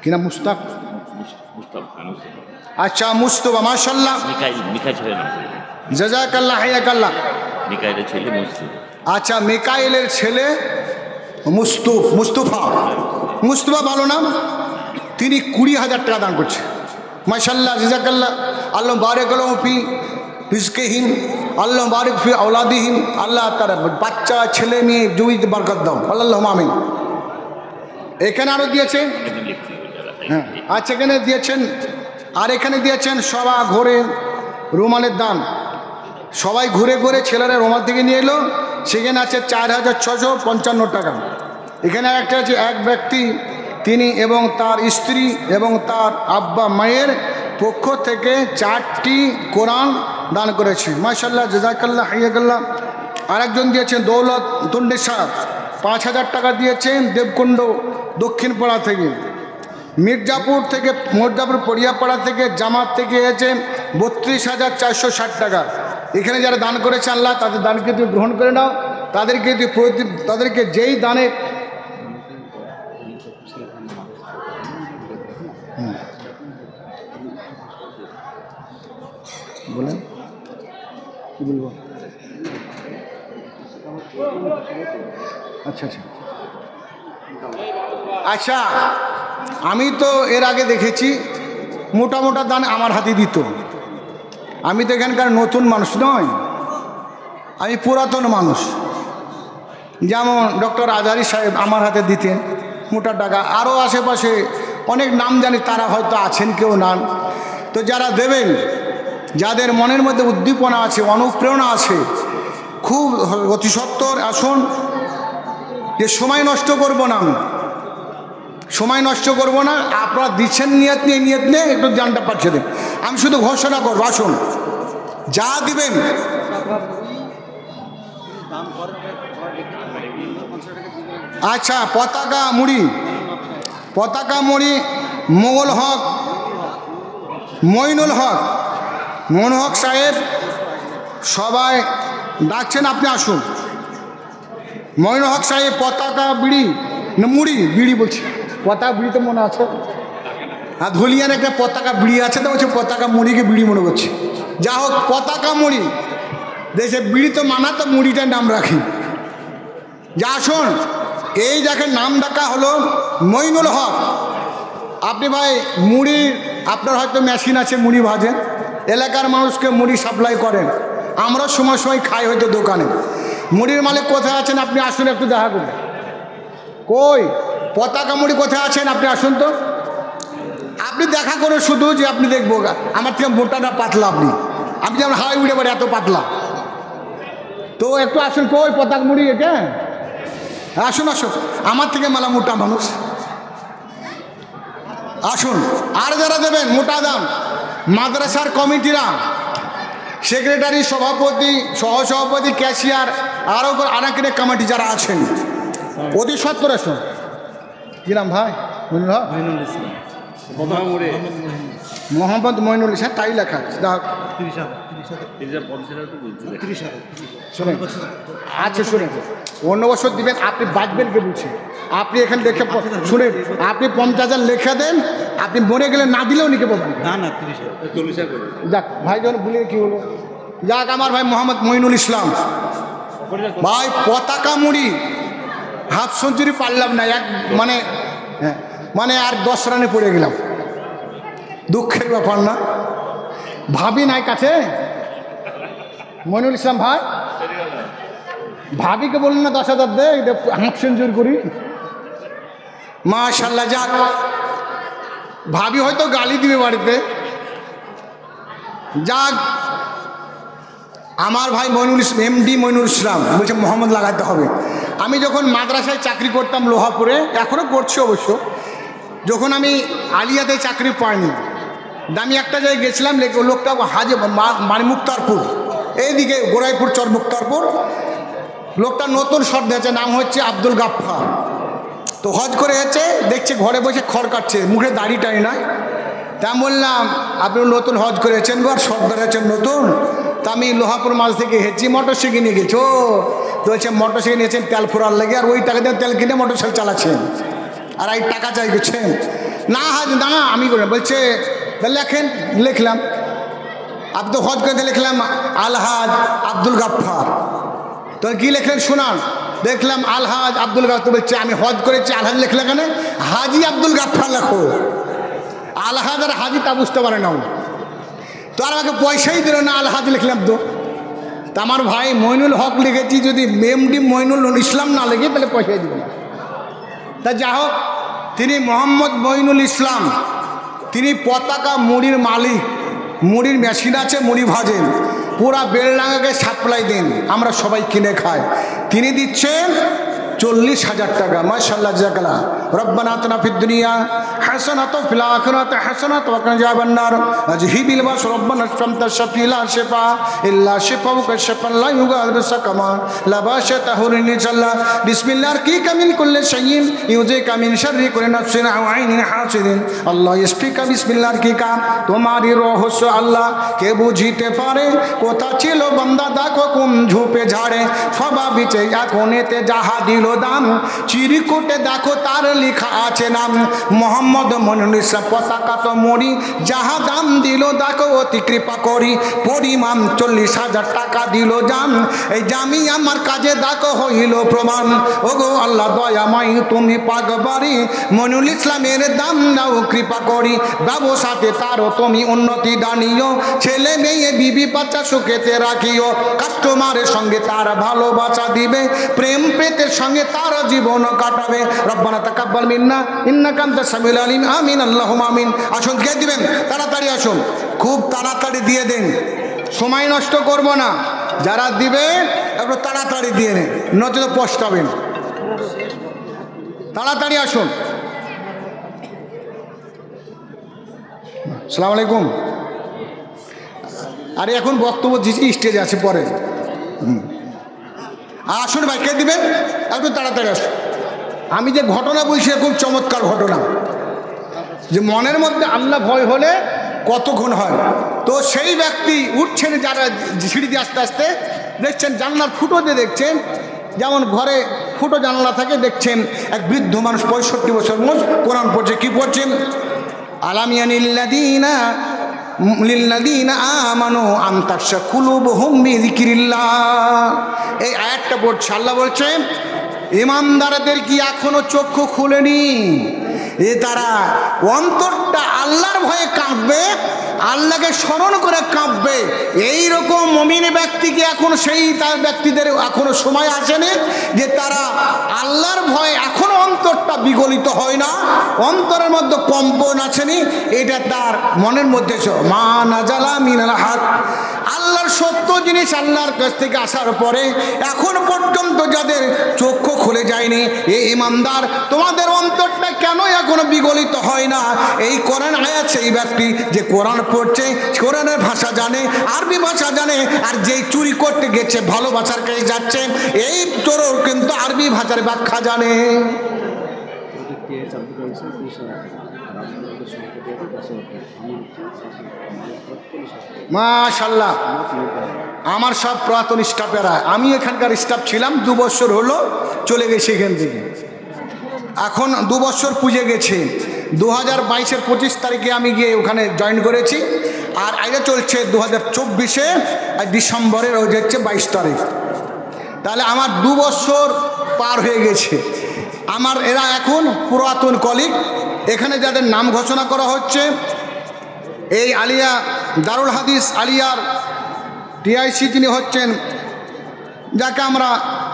কিনা মুস্তাক, আচ্ছা মুস্তফা, মাশাআল্লাহ, জাযাকাল্লাহ, হায়াকাল্লাহ। আচ্ছা, মিকাইলের ছেলে মুস্তফা, মুস্তফা ভালো নাম। তিনি 20,000 টাকা দান করছে। মাশাআল্লাহ, জাযাকাল্লাহ, আল্লাহ বারিক লাহু ফি রিজকিহিম, আল্লাহ বারিক ফি আওলাদিহিম। আল্লাহ তার বাচ্চা ছেলে মেয়ে জুইতে বরকত দাও, আল্লাহুম্মা আমিন। এখানে আরো দিয়েছে, হ্যাঁ আচ্ছা, এখানে দিয়েছেন, আর এখানে দিয়েছেন সবা ঘরে রুমালের দান। সবাই ঘুরে ঘুরে ছেলেরা রুমাল থেকে নিয়ে এলো, সেখানে আছে 4,655 টাকা। এখানে একটা আছে এক ব্যক্তি, তিনি এবং তার স্ত্রী এবং তার আব্বা মায়ের পক্ষ থেকে 4টি কোরআন দান করেছে। মাশাআল্লাহ, জাযাকাল্লাহ, হায়াকাল্লাহ। আরেকজন দিয়েছেন দৌলত দণ্ডেশ্বর, 5,000 টাকা দিয়েছেন দেবকুণ্ড দক্ষিণপাড়া থেকে। মির্জাপুর পড়িয়াপাড়া থেকে জামাত থেকে এসেছে 32,460 টাকা। এখানে যারা দান করেছে আল্লাহ তাদের দানকে তুমি গ্রহণ করে নাও। তাদেরকে যেই দানে বলেন কি বলবো, আচ্ছা আচ্ছা আচ্ছা, আমি তো এর আগে দেখেছি মোটা মোটা দান আমার হাতে দিত। আমি তো এখানকার নতুন মানুষ নয়, আমি পুরাতন মানুষ। যেমন ডক্টর আজহারি সাহেব আমার হাতে দিতেন মোটা টাকা, আরও আশেপাশে অনেক নাম জানি, তারা হয়তো আছেন, কেউ নান। তো যারা দেবেন, যাদের মনের মধ্যে উদ্দীপনা আছে, অনুপ্রেরণা আছে, খুব অতি সত্বর আসুন। যে সময় নষ্ট করব না, আমি সময় নষ্ট করব না। আপনারা দিচ্ছেন নিয়ত নিয়ে একটু জানটা পাঠিয়ে দেন। আমি শুধু ঘোষণা করবো, আসুন যা দিবেন। আচ্ছা, পতাকা মুড়ি মোগল হক, মইনুল হক সাহেব সবাই ডাকছেন, আপনি আসুন। মইনুল হক সাহেব পতাকা বিড়ি না বিড়ি বলছি, পতাকা বিড়ি তো মনে আছে, আর ধুলিয়ার একটা পতাকা বিড়ি আছে, তো বলছে পতাকা মুড়িকে বিড়ি মনে করছে। যা হোক, পতাকা মুড়ি দেশে বিড়ি তো মানা, তো মুড়িটার নাম রাখি। যা আসুন, এই দেখেন নাম ডাকা হলো মইনুল হক। আপনি ভাই মুড়ি, আপনার হয়তো মেশিন আছে, মুড়ি ভাজেন, এলাকার মানুষকে মুড়ি সাপ্লাই করেন। আমরা সময় খাই হয়তো দোকানে। মুড়ির মালিক কোথায় আছেন আপনি আসুন, একটু দেখা করবেন। কই পতাকা মুড়ি কোথায় আছেন আপনি আসুন তো, আপনি দেখা করে শুধু যে আপনি দেখবো আমার থেকে মোটা না পাতলা, আপনি যেমন হাওয়াই উড়ে পড়ে এত পাতলা। তো একটু আসুন, কই পতাকা মুড়ি, এটা আসুন আমার থেকে মেলা মোটা মানুষ, আসুন। আর যারা দেবেন মোটা দাম, মাদ্রাসার কমিটিরা, সেক্রেটারি, সভাপতি, সহসভাপতি, ক্যাশিয়ার, আরও আনাকিনে কমিটি যারা আছেন, অতি সত্তর আসুন। কি নাম ভাই? মোহাম্মদ মইনুল ইসলাম, তাই লেখা শুনেন। আচ্ছা শুনেন, অন্য বছর দিবেন, আপনি বাঁচবেন কে বলছে। আপনি এখানে দেখে শুনেন, আপনি 50,000 লেখা দেন, আপনি মরে গেলে না দিলেও নিকে বলবেন না। যাক ভাই, যখন বলে কি হলো, যাক আমার ভাই মোহাম্মদ মইনুল ইসলাম ভাই, পতাকা মুড়ি হাফ সেঞ্চুরি পারলাম না, মানে আর 10 রানে পড়ে গেলাম। দুঃখের ব্যাপার না, ভাবি নাই কাছে মইনুল ইসলাম ভাই, ভাবিকে বললেন না 10,000 দে, হাফ সেঞ্চুরি করি। মাশাআল্লাহ, যাক ভাবি হয়তো গালি দিবে বাড়িতে। যাক আমার ভাই মইনুল ইসলাম, এমডি মইনুল ইসলাম বলছে মোহাম্মদ লাগাতে হবে। আমি যখন মাদ্রাসায় চাকরি করতাম লোহাপুরে, এখনও করছি অবশ্য, যখন আমি আলিয়াতে চাকরি পাইনি, আমি একটা জায়গায় গেছিলাম, লোকটা মানে মুক্তারপুর, এইদিকে গোরাইপুর চর মুক্তারপুর। লোকটা নতুন শট দিয়েছে, নাম হচ্ছে আব্দুল গাফফার। তো হজ করে এসেছে, দেখছে ঘরে বসে খড় কাটছে, মুখে দাড়ি টাড়ি নয়। তা বললাম আপনি নতুন হজ করেছেন গো, আর সর্দার আছেন নতুন। তা আমি লোহাপুর মাছ থেকে হেঁচি মোটর সাইকেল নিয়ে গেছো। তো বলছে মোটর সাইকেল নিয়েছেন তেল ফোরার লেগে, আর ওই টাকা দিয়ে তেল কিনে মোটর সাইকেল চালাচ্ছেন, আর এই টাকা চাই গেছেন। না হাজ না আমি করে বলছে লেখেন। লিখলাম আপনি তো হজ করতে, লিখলাম আলহাজ আব্দুল গাফফার। তো কি লিখলেন শোনান। দেখলাম আলহাজ আব্দুল গাফফার। বলছে আমি হজ করেছি, আলহাজ লিখলে কেন? হাজি আব্দুল গাফফার লেখো। আলহাজ আর হাজি তা বুঝতে পারে না। তো আর আমাকে পয়সাই দিল না, আলহাজ লিখলাম। তো আমার ভাই মইনুল হক লিখেছি, যদি এমডি মইনুল ইসলাম না লিখে তাহলে পয়সাই দিব না। তা যা হোক, তিনি মোহাম্মদ মইনুল ইসলাম, তিনি পতাকা মুড়ির মালিক। মুড়ির মেশিন আছে, মুড়ি ভাজেন, পুরা বেলডাঙ্গাকে সাপ্লাই দেন, আমরা সবাই কিনে খাই। তিনি দিচ্ছেন 40,000 টাকা। মাশাআল্লাহ, জাযাকাল্লাহ। রব্বানা আতিনা ফিদ দুনিয়া হাসানাতাও ফিল আখিরাতি হাসানাতাও ওয়া কিনা আযাবান নার। আজহিবিল বাস রব্বানা আশফামতা শাফিলা শিফা ইল্লা শিফাউকা শিফান লা ইউগাদিরু সাকামা লা বাশাতাহুরিন ইনশাআল্লাহ। বিসমিল্লাহির কি কামিন কুল্লি শাইইন ইউজিকা মিন শাররি কুল্লি নাফসিন আও আইনিন হাসিদিন আল্লাহ ইসফিকা বিসমিল্লাহির কি কা। তোমারই রহস্য আল্লাহ কে বুঝিতে পারে, কোথা ছিল বান্দা দেখো কোন ঝোপে ঝাড়ে। সবা বিচে এখনেতে যাহা দিল দাম, চিরকুটে দেখো তার লেখা আছে নাম। মোহাম্মদ মইনুল ইসলাম পতাকা তো মরি, যাহা দাম দিল দেখো অতি কৃপা করি। পরিমাণ 40,000 টাকা দিল জান, এই জামি আমার কাজে দেখো হইল প্রমাণ। ওগো আল্লাহ দয়াময় তুমি পাগবারি, মইনুল ইসলামের দাম দাও কৃপা করি। ব্যবসাতে তারও তুমি উন্নতি দানিও, ছেলে মেয়ে বিবি বাচ্চা সুখেতে রাখিও। কাস্টমারের সঙ্গে তার ভালোবাসা দিবে, প্রেম প্রীতের সঙ্গে তার জীবন কাটাবে। রব্বানা তাকাব্বাল মিন্না ইন্নাকা আনতাস সামিউল আলিম। আমিন আল্লাহুম্মা আমিন। আসুন কে দিবেন? তাড়াতাড়ি আসুন, খুব তাড়াতাড়ি দিয়ে দেন, সময় নষ্ট করব না। যারা দিবে একটু তাড়াতাড়ি দিয়ে নেন, নয়তো পস্তাবেন। তাড়াতাড়ি আসুন। আসসালামু আলাইকুম। আরে এখন বক্তব্য দিচ্ছি, স্টেজে আছে পরে। আসুন ভাই, কে দিবেন? একটু তাড়াতাড়ি আসুন। আমি যে ঘটনা বলছি খুব চমৎকার ঘটনা, যে মনের মধ্যে আল্লাহ ভয় হলে কতক্ষণ হয়। তো সেই ব্যক্তি উঠছেন, যারা সিঁড়ি দিয়ে আস্তে আস্তে দেখছেন জানলার ফুটো দিয়ে দেখছেন, যেমন ঘরে ফুটো জানলা থাকে, দেখছেন এক বৃদ্ধ মানুষ 65 বছর মানুষ কোরআন পড়ছে। কি পড়ছেন? আলামিয়ানিল্লাযীনা লিল্লাযীনা আমানু আন তাখশা কুলুবুহুম বিযিকরিল্লাহ। এই আয়াতটা পড়ছে। আল্লাহ বলছেন ইমানদারদের কি এখনো চক্ষু খুলেনি? তারা অন্তরটা আল্লাহর ভয়ে কাঁপবে, আল্লাহকে স্মরণ করে কাঁপবে। এইরকম মুমিন ব্যক্তিকে এখন সেই তার ব্যক্তিদের এখনো সময় আসেনি যে তারা আল্লাহর ভয়ে এখনো অন্তরটা বিগলিত হয় না, অন্তরের মধ্যে কম্পন আসেনি। এটা তার মনের মধ্যে মা নাজালা মিনাল হক, আল্লাহর সত্য জিনিস আল্লাহর কাছ থেকে আসার পরে এখন পর্যন্ত যাদের চক্ষু খুলে যায়নি, এই ইমানদার তোমাদের অন্তরটা কেন এখনো বিগলিত হয় না? এই কোরআন আয়াত সেই ব্যক্তি যে কোরআন পড়ছে, কোরআনের ভাষা জানে, আরবি ভাষা জানে, আর যেই চুরি করতে গেছে ভালোবাসার কাছে যাচ্ছে, এই চোরও কিন্তু আরবি ভাষার ব্যাখ্যা জানে। মাশাআল্লাহ, আমার সব পুরাতন স্টাফেরা, আমি এখানকার স্টাফ ছিলাম 2 বছর হলো, চলে গেছি এখান থেকে। এখন 2 বছর পুজে গেছে। 2022-এর 25 তারিখে আমি গিয়ে ওখানে জয়েন করেছি, আর এটা চলছে 2024-এ ডিসেম্বরের হচ্ছে 22 তারিখ। তাহলে আমার 2 বছর পার হয়ে গেছে। আমার এরা এখন পুরাতন কলিগ। এখানে যাদের নাম ঘোষণা করা হচ্ছে, এই আলিয়া দারুল হাদিস আলিয়ার টিআইসি, তিনি হচ্ছেন, যাকে আমরা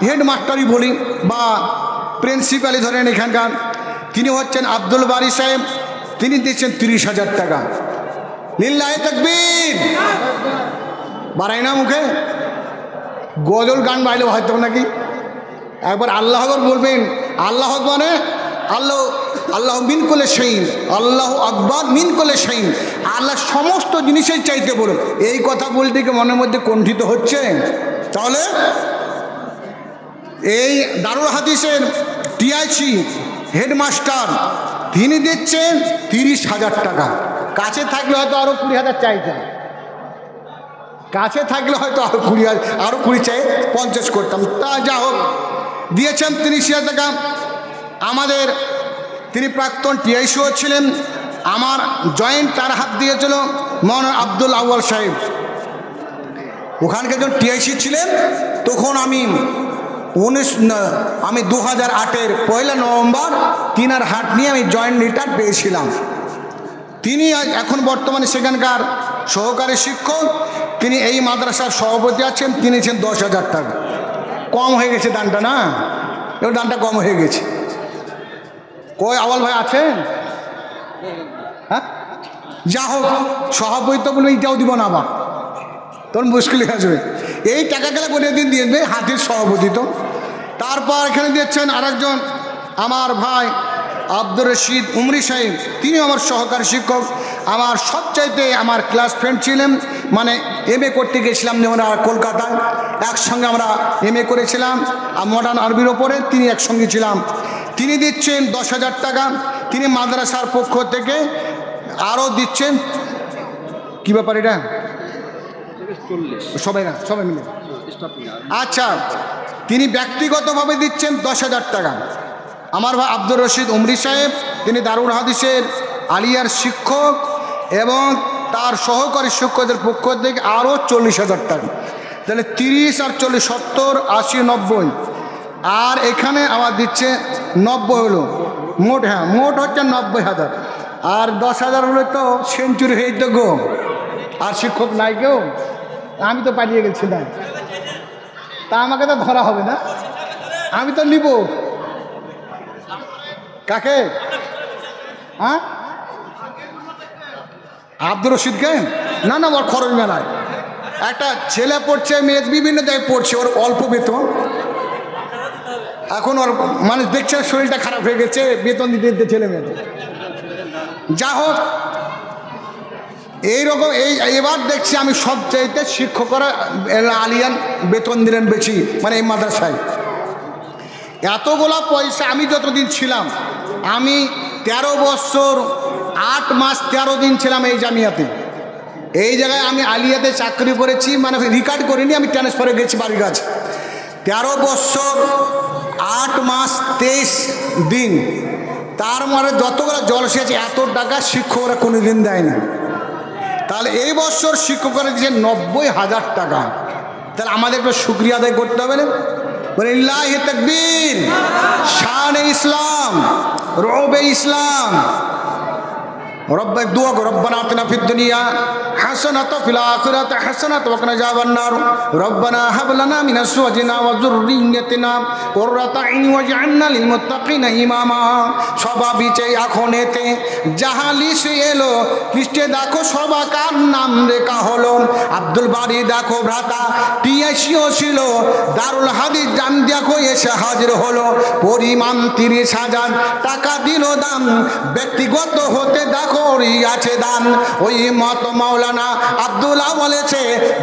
হেডমাস্টারই বলি বা প্রিন্সিপালই ধরেন এখানকার, তিনি হচ্ছেন আব্দুল বারি সাহেব। তিনি দিচ্ছেন 30,000 টাকা। লিল্লাহি তাকবীর। বাড়াই না মুখে, গজল গান বাইলে হয়তো নাকি একবার আল্লাহ আকবার বলবেন। আল্লাহ মানে আল্লাহ, আল্লাহ মিন কুল্লি শাইইন, আল্লাহু আকবার মিন কুল্লি শাইইন। আল্লাহ সমস্ত জিনিসের চাইতে বলুন। এই কথা বলতে কি মনের মধ্যে কণ্ঠিত হচ্ছে? তাহলে এই দারুল হাদিসের টিআইসি হেডমাস্টার, তিনি দিচ্ছেন 30,000 টাকা। কাছে থাকলে হয়তো আরো 20,000 চাইতেন, কাছে থাকলে হয়তো আরো 20,000, আরো 20 চাই 50 করতাম। তা যা হোক, দিয়েছেন 30,000 টাকা। আমাদের তিনি প্রাক্তন টিআইসিও ছিলেন, আমার জয়েন্ট তার হাত দিয়েছিল মৌলানা আব্দুল আউয়াল সাহেব। ওখানকার যখন টিআইসি ছিলেন তখন আমি 2008-এর 1 নভেম্বর তিনার হাট নিয়ে আমি জয়েন্ট লিটার পেয়েছিলাম। তিনি এখন বর্তমানে সেখানকার সহকারী শিক্ষক, তিনি এই মাদ্রাসার সভাপতি আছেন। তিনি ছিলেন 10,000 টাকা। কম হয়ে গেছে দানটা, না এবার দানটা কম হয়ে গেছে। কই আওয়াল ভাই আছেন? হ্যাঁ, যা হোক, সভাপতি তো বলবে এইটাও দিব না, আবার তখন মুশকিল হয়ে আসবে। এই টাকা গেলে বলে দিন দিয়ে দেবে হাতের সভাপতি। তো তারপর এখানে দিচ্ছেন আরেকজন আমার ভাই আব্দুর রশিদ উমরি সাহেব, তিনি আমার সহকারী শিক্ষক, আমার সবচাইতে আমার ক্লাস ফ্রেন্ড ছিলেন। মানে MA করতে গেছিলাম যেমন কলকাতায়, একসঙ্গে আমরা MA করেছিলাম মডার্ন আরবির ওপরে, তিনি একসঙ্গে ছিলাম। তিনি দিচ্ছেন 10,000 টাকা। তিনি মাদ্রাসার পক্ষ থেকে আরও দিচ্ছেন, কি ব্যাপার এটা, সবাই না সবাই মিলে, আচ্ছা, তিনি ব্যক্তিগতভাবে দিচ্ছেন 10,000 টাকা। আমার ভাই আব্দুর রশিদ উমরি সাহেব, তিনি দারুল হাদিসের আলিয়ার শিক্ষক, এবং তার সহকারী শিক্ষকদের পক্ষ থেকে আরও 40,000 টাকা। তাহলে 30 আর 40 70 80 90, আর এখানে আমার দিচ্ছে 90 হলো মোট। হ্যাঁ, মোট হচ্ছে 90,000, আর 10,000 হলে তো সেঞ্চুরি হয়ে যেত গো। আর শিক্ষক নাই কেউ, আমি তো পালিয়ে গেছিলাম, তা আমাকে তো ধরা হবে না, আমি তো নিব। কাকে? হ্যাঁ, আব্দুর রশিদকে? না না, ওর খরচ মেলায় একটা ছেলে পড়ছে, মেয়ে বিভিন্ন জায়গায় পড়ছে, ওর অল্প বেতন। এখন ওর মানুষ দেখছে শরীরটা খারাপ হয়ে গেছে, বেতন দিতে দিতে ছেলে মেয়েদের। যা হোক, এইরকম এবার দেখছি আমি সবচাইতে শিক্ষকরা আলিয়ান বেতন দিলেন বেশি, মানে এই মাদ্রাসায় এতগুলা পয়সা। আমি যতদিন ছিলাম, আমি 13 বছর 8 মাস 13 দিন ছিলাম এই জামিয়াতে। এই জায়গায় আমি আলিয়াতে চাকরি করেছি, মানে রেকর্ড করিনি, আমি ট্রান্সফারে গেছি বাড়ির কাছে। 13 বছর 8 মাস 23 দিন, তার মানে যতগুলো জলসে আছে এত টাকা শিক্ষকরা কোনো দিন দেয়নি। তাহলে এই বছর শিক্ষকরা দিয়েছে 90,000 টাকা। তাহলে আমাদের একটু শুকরিয়া আদায় করতে হবে না? বলে ইল্লাহি তাকবীর, শানে ইসলাম, রবে ইসলাম। রব্বে দুয়া গো, রব্বানা আতিনা ফিদ দুনিয়া হাসানাতাও ফিল আখিরাতি হাসানাতাও ওয়া কিনা আযাবান নার। রব্বানা হাব লানা মিন আজওয়াজিনা ওয়া যুররিয়্যাতিনা কুররাতা আইনি ওয়াজআলনা লিল মুত্তাকিনা ইমামা। সবাবিতে এখনেতে জাহালিস এলো, লিস্টে দেখো সবাকার নাম লেখা হলো। আব্দুল বাড়ি দেখো ভ্রাতা টিআইসিও ছিল, দারুল হাদিস জান দেখো এসে হাজির হলো। পরিমাণ 30,000 টাকা দিল দান, ব্যক্তিগত হতে দেখো আছে দান। ওই মত মাওলানা আব্দুল্লাহ বলেছে,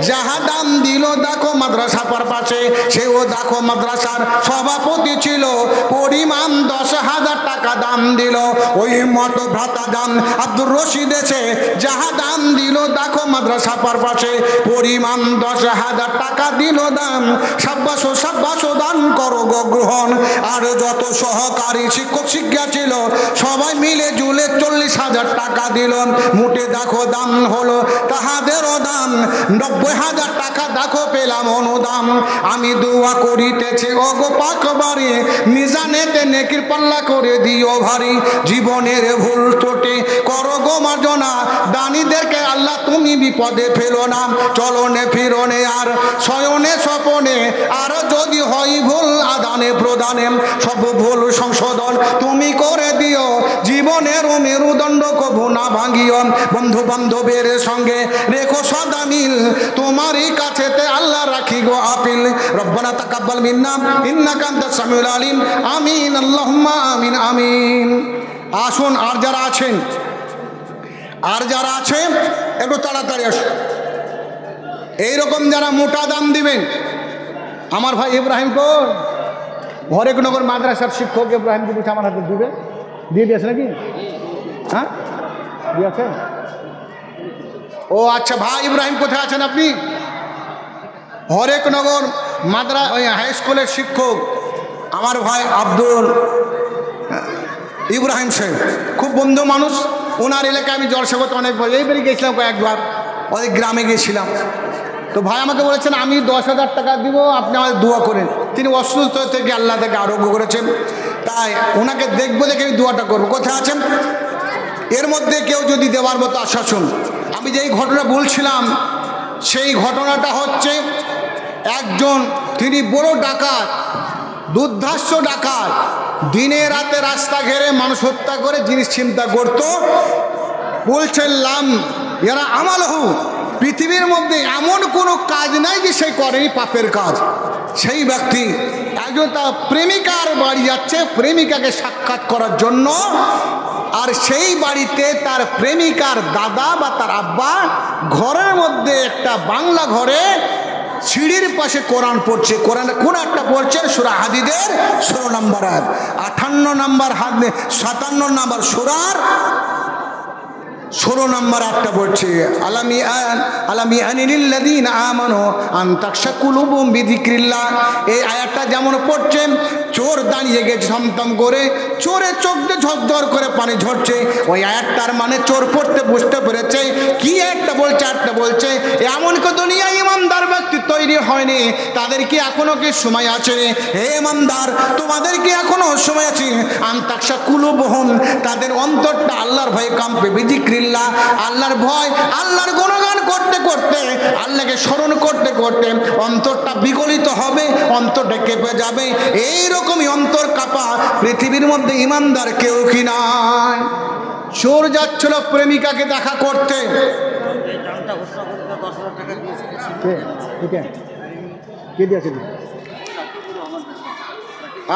যাহা দান দিল দেখো মাদ্রাসা পারপাশে, সেও দেখো মাদ্রাসার সভাপতি ছিল। পরিমাণ 10,000 টাকা দান দিল। ওই মত ভ্রাতা দান আব্দুর রশিদ এসে যাহা দান দিল দেখো মাদ্রাসা পারপাশে, পরিমাণ 10,000 টাকা দিল দান। সাব্বাসো দান করো গো গ্রহণ। আর যত সহকারী শিক্ষক শিক্ষা ছিল সবাই মিলে জুলে 40,000 টাকা দিল। মুটে দেখো দান হলো তাহাদেরও দান। 90,000 টাকা দেখো পেলাম অনুদান। আমি দোয়া করিতেছি ও গো পাক বাড়ি, মিজানেতে নেকির পাল্লা করে দিও ভারী। জীবনের ভুল ত্রুটি করো গো মার্জনা, দানীদেরকে আল্লাহ তুমি বিপদে ফেলো না। চলনে ফিরনে আর শয়নে স্বপনে, আর যদি হয় ভুল আদানে প্রদানে, সব ভুল সংশোধন তুমি করে দিও। জীবনের মেরুদণ্ড কভু না ভাঙিও। বন্ধু বান্ধবের সঙ্গে রেখো সদা মিল, তোমারই কাছেতে আল্লাহ রাখি গো আপিল। রব্বানা তাকাব্বাল মিন্না ইন্নাকা আনতাস সামিউল আলিম। আমিন, আল্লাহুম্মা আমিন আমিন। আসুন, আর যারা আছেন একটু তাড়াতাড়ি আসুন। এইরকম যারা মোটা দাম দিবেন, আমার ভাই ইব্রাহিম কো হরেকনগর মাদ্রাসার শিক্ষক ইব্রাহিম যদি আমার হাতে দিবে, দিয়ে দিয়েছে নাকি? হ্যাঁ, দিয়েছে। ও আচ্ছা, ভাই ইব্রাহিম কোথায় আছেন আপনি? হরেকনগর ওই হাই স্কুলের শিক্ষক আমার ভাই আব্দুল ইব্রাহিম সাহেব, খুব বন্ধু মানুষ। ওনার এলাকায় আমি জলসা করতে অনেক এইবারই গেছিলাম, কয়েকবার ওই গ্রামে গিয়েছিলাম। তো ভাই আমাকে বলেছেন আমি 10,000 টাকা দিব, আপনি আমাদের দোয়া করেন। তিনি অসুস্থ থেকে আল্লাহ থেকে আরোগ্য করেছেন, তাই ওনাকে দেখবো দেখে আমি দোয়াটা করবো। কোথায় আছেন? এর মধ্যে কেউ যদি দেওয়ার মতো আশ্বাসন, আমি যেই ঘটনা বলছিলাম সেই ঘটনাটা হচ্ছে একজন, তিনি বড় ডাকাত, দুর্ধার্ষ ডাকাত, দিনে রাতে রাস্তা ঘেরে মানুষ হত্যা করে জিনিস চিন্তা করত। বলছিলাম এরা আমালহু, পৃথিবীর মধ্যে এমন কোনো কাজ নাই যে সে করেনি পাপের কাজ। সেই ব্যক্তি একজন তার প্রেমিকার বাড়ি যাচ্ছে প্রেমিকাকে সাক্ষাৎ করার জন্য, আর সেই বাড়িতে তার প্রেমিকার দাদা বা তার আব্বা ঘরের মধ্যে একটা বাংলা ঘরে সিঁড়ির পাশে কোরআন পড়ছে। কোরআন কোন একটা পড়ছেন? সূরা হাদীদের 16 নম্বর আয়াত, 58 নম্বর হাত, 57 নম্বর সূরার 16 নম্বর আয়াতটা পড়ছে, আলামি আনিলিল্লাযীনা আমানু আন তাখশা কুলুবুহুম বিযিকরিল্লাহ। এই আয়াতটা যেমন পড়ছেন, চোর দাঁড়িয়ে গেছে থমথম করে, চোরের চোখ দিয়ে ঝরঝর করে পানি ঝরছে। ওই আয়াতটার মানে চোর পড়তে বুঝতে পেরেছে কি একটা বলছে। একটা বলছে এমন কি দুনিয়ায় ইমানদার ব্যক্তি তৈরি হয়নি, তাদের কি এখনো কি সময় আছে? হে ইমানদার, তোমাদের কি এখনো সময় আছে? আন তাখশা কুলুবুহুম, তাদের অন্তরটা আল্লাহর ভয়ে কাঁপবে, বিযিকরিল্লাহ, আল্লাহর ভয়, আল্লাহর গুণগান করতে করতে, আল্লাহকে স্মরণ করতে করতে অন্তরটা বিগলিত হবে, অন্তরটা কেঁপে যাবে। এইরকমই অন্তর কাঁপা পৃথিবীর মধ্যে ইমানদার কেউ কি নাই। চোর যাচ্ছিল প্রেমিকাকে দেখা করতে,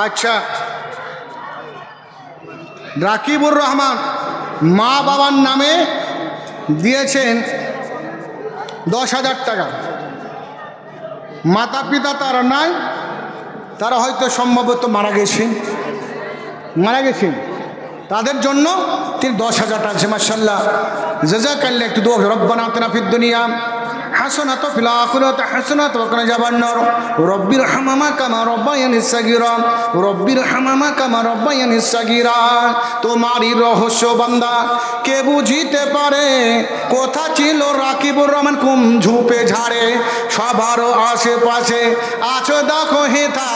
আচ্ছা রাকিবুর রহমান মা বাবার নামে দিয়েছেন 10,000 টাকা। মাতা পিতা তারা নাই, তারা হয়তো সম্ভবত মারা গেছেন, তাদের জন্য তিনি 10,000 টাকা। মাশাআল্লাহ, জাযাকাল্লাহ। একটু দোয়া, রব্বানা আতিনা ফিদ দুনিয়া হাসানাতাও ফিল আখিরাতি হাসানাতাও ওয়া কিনা আযাবান্নার রব্বির হামামা কামা রব্বায়ানি সাগীরা রব্বির হামামা কামা রব্বায়ানি সাগীরা। তোমারই রহস্য বান্দা কে বুঝিতে পারে, কোথা ছিল রাকিবুর রহমান কুম ঝুপে ঝাড়ে। সবার আশেপাশে আছো দেখো হেথা,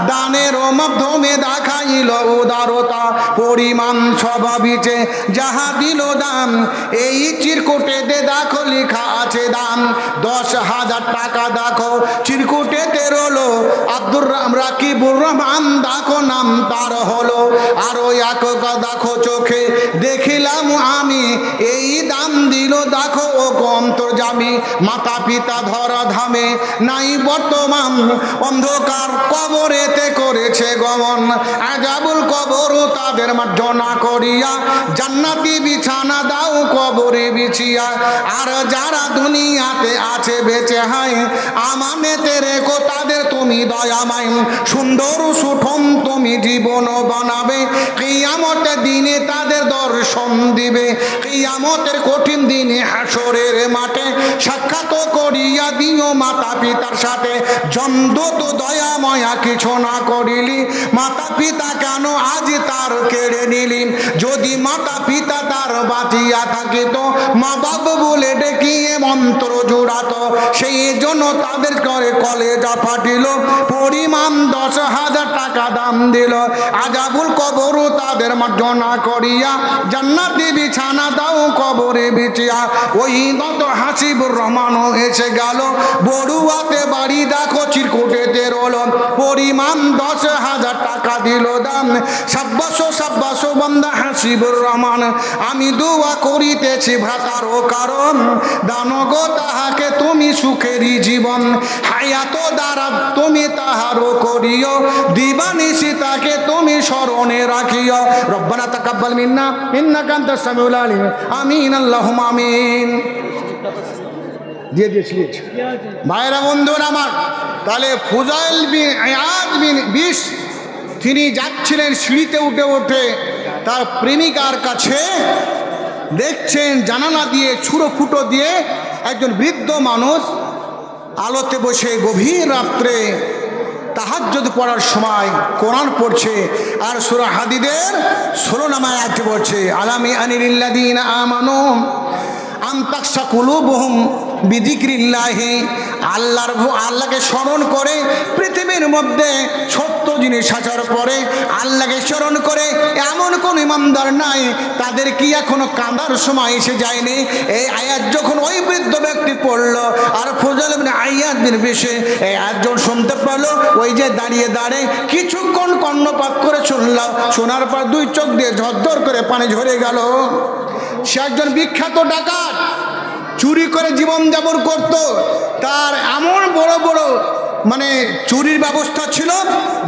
দানের মাধ্যমে দেখাইল উদারতা, পরিমাণ স্বভাবিছে যাহা দিল দাম, এই চিরকুটেতে দেখো লেখা আছে দাম। 10,000 টাকা দেখো চিরকুটেতে রলো, আব্দুর রাকিবুর রহমান দেখো নাম তার হলো। আরো এক দেখো চোখে দেখিলাম আমি, এই দাম দিল দেখো ও অন্তর্যামী। মাতা পিতা ধরা ধামে নাই বর্তমান, অন্ধকার কবরেতে করেছে গমন। আযাবুল কবর তাদের মার্জনা করিয়া, জান্নাতি বিছানা দাও কবরে বিছিয়া। আর যারা দুনিয়াতে আছে বেঁচে হয়, আমানেতে রেখো তাদের তুমি দয়াময়। সুন্দর সুঠম তুমি জীবন বানাবে, কিয়ামতের দিনে তাদের দর্শন দিবে। কিয়ামতের কঠিন দিনে হাসরের মাঠে সাক্ষাৎ করিয়া দিও মাতা পিতার সাথে। জন্ম তো দয়াময়া কিছু না করিলি, মাতা পিতা কেন আজ তার কেড়ে নিলি। যদি মাতা পিতা তার বাঁচিয়া থাকিত, মা বাবা বলে ডেকিয়ে মন্ত্র জোড়াত। সেই জন্য তাদের করে কলেজা ফাটিল, পরিমাণ 10,000 টাকা দাম দিল। আযাবুল কবর তাদের মার্জনা করিয়া, জান্নাতি বিছানা দাও কবরে বিছিয়া। ওই নত হাসিবুর রহমানও এসে গেল, বড়ুয়াতে বাড়ি দেখো চিরকুটেতে রলো, পরিমাণ 10,000 টাকা দিল দাম। সাব্বাস বান্দা হাসিবুর রহমান, আমি দোয়া করিতেছি ভ্রাতারও কারণ, দানো গো তাহাকে তুমি সুখেরই জীবন। হায়াত দ্বারা তুমি তাহারও করিও, দিবানিশি তাকে তুমি স্মরণে রাখিও। রব্বানা তাকাব্বাল মিন্না ইন্নাকা আনতাস সামিউল আলিম। আমিন আল্লাহুম্মা আমিন। দিয়ে দিয়েছি ভাইরা বন্ধুরা আমার। তাহলে ফুজাইল বিন ইয়াদ বিন 20 তিনি যাচ্ছিলেন সিঁড়িতে উঠে উঠে তার প্রেমিকার কাছে, দেখছেন জানালা দিয়ে ছুরো ফুটো দিয়ে একজন বৃদ্ধ মানুষ আলোতে বসে গভীর রাত্রে তাহাজ্জুদ পড়ার সময় কোরআন পড়ছে, আর সূরা হাদীদের 16 নম্বর আয়াতে পড়ছে, আলামি আনিলিল্লাযীনা আমানু আন তাকশা কুলুবুহুম বিযিকরিল্লাহি। আল্লাহকে স্মরণ করে পৃথিবীর মধ্যে ছোট্ট জিনিস আসার পরে আল্লাহকে স্মরণ করে এমন কোন ইমানদার নাই তাদের কি এখনো কাঁদার সময় এসে যায়নি। এই আয়াত যখন ওই বৃদ্ধ ব্যক্তি পড়ল আর ফুজাল ইবনে আইয়াদ বিন বিশে এই আয়াত যখন শুনতে পারলো, ওই যে দাঁড়িয়ে কিছুক্ষণ কর্ণপাত করে শুনল, শোনার পর দুই চোখ দিয়ে ঝরঝর করে পানি ঝরে গেল। সে একজন বিখ্যাত ডাকাত, চুরি করে জীবনযাপন করত। তার এমন বড় বড় চুরির ব্যবস্থা ছিল,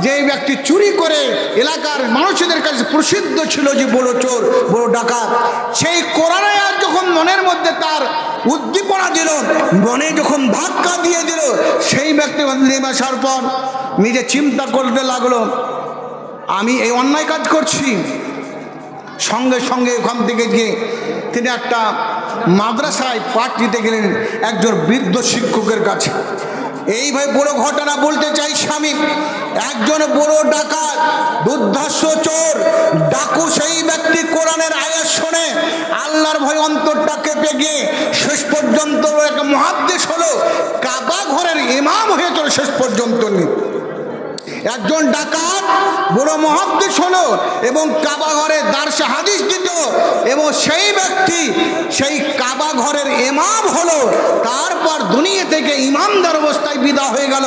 যেই ব্যক্তি চুরি করে এলাকার মানুষদের কাছে প্রসিদ্ধ ছিল যে বড় চোর, বড় ডাকাত। সেই কোরআনে আয়াত যখন মনের মধ্যে তার উদ্দীপনা দিল, মনে যখন ধাক্কা দিয়ে দিল, সেই ব্যক্তি আসার পর নিজে চিন্তা করতে লাগলো, আমি এই অন্যায় কাজ করছি। সঙ্গে সঙ্গে ওখান থেকে গিয়ে তিনি একটা মাদ্রাসায় পাঠ দিতে গেলেন একজন বৃদ্ধ শিক্ষকের কাছে। এইভাবে বড় ঘটনা বলতে চাইছি আমি। একজন বড় ডাকাত, দুর্ধর্ষ চোর, ডাকু সেই ব্যক্তি কোরআনের আয়াত শুনে আল্লাহর ভয় অন্তরটা কেঁপে গিয়ে শেষ পর্যন্ত এক মুহাদ্দিস হলো, কাবা ঘরের ইমাম হয়ে চলে শেষ পর্যন্ত। একজন ডাকাত বড় মুহাদ্দিস হলো এবং কাবা ঘরে দারসে হাদিস দিত, এবং সেই ব্যক্তি সেই কাবা ঘরের ইমাম হলো, তারপর দুনিয়া থেকে ইমানদার অবস্থায় বিদায় হয়ে গেল।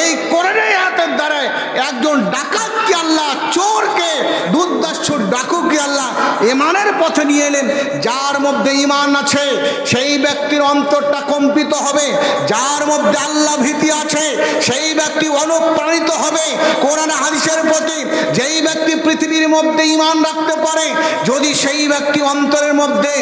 এই কোরআনের আয়াতের দ্বারা একজন ডাকাতকে আল্লাহ, চোরকে, দুর্দর্শ ডাকুকে আল্লাহ ইমানের পথে নিয়ে এলেন। যার মধ্যে ইমান আছে সেই ব্যক্তির অন্তরটা কম্পিত হবে, যার মধ্যে আল্লাহ ভীতি আছে সেই ব্যক্তি অনুপ্রাণিত হবে কোরআন হাদিসের প্রতি। যেই ব্যক্তি পৃথিবীর মধ্যে ঈমান রাখতে পারে, যদি সেই ব্যক্তি অন্তরের মধ্যে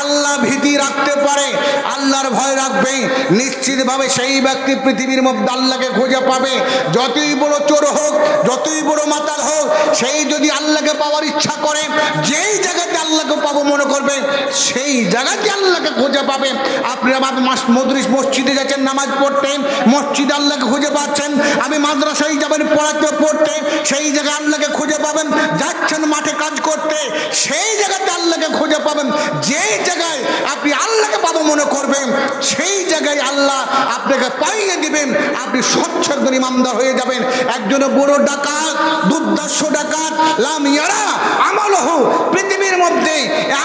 আল্লাহ ভীতি রাখতে পারে, আল্লাহর ভয় রাখবে, নিশ্চিতভাবে সেই ব্যক্তি পৃথিবীর মধ্যে আল্লাহকে খুঁজে পাবে। যতই বড় চোর হোক, যতই বড় মাতাল হোক, সেই যদি আল্লাহকে পাওয়ার ইচ্ছা করে, যেই জায়গাতে আল্লাহকে পাবো মনে করবে, সেই জায়গাতে আল্লাহকে খুঁজে পাবে। আপনি আমার মসজিদে যাচ্ছেন নামাজ পড়তে, মসজিদে আল্লাহকে খুঁজে পাচ্ছেন। আমি মাদ্রাসায় যাবেন পড়তে, সেই জায়গায় আল্লাহকে খুঁজে পাবেন। যাচ্ছেন মাঠে কাজ করতে, সেই জায়গাতে আল্লাহকে খুঁজে পাবেন। যেই জায়গায় আপনি আল্লাহকে পাবো মনে করবেন, সেই জায়গায় আল্লাহ আপনাকে পাইয়ে দিবেন, আপনি স্বচ্ছ একজন ইমানদার হয়ে যাবেন। একজন বড় ডাকাত, দুর্দর্শ ডাকাত, লাম ইয়ারা আমালহু, পৃথিবীর মধ্যে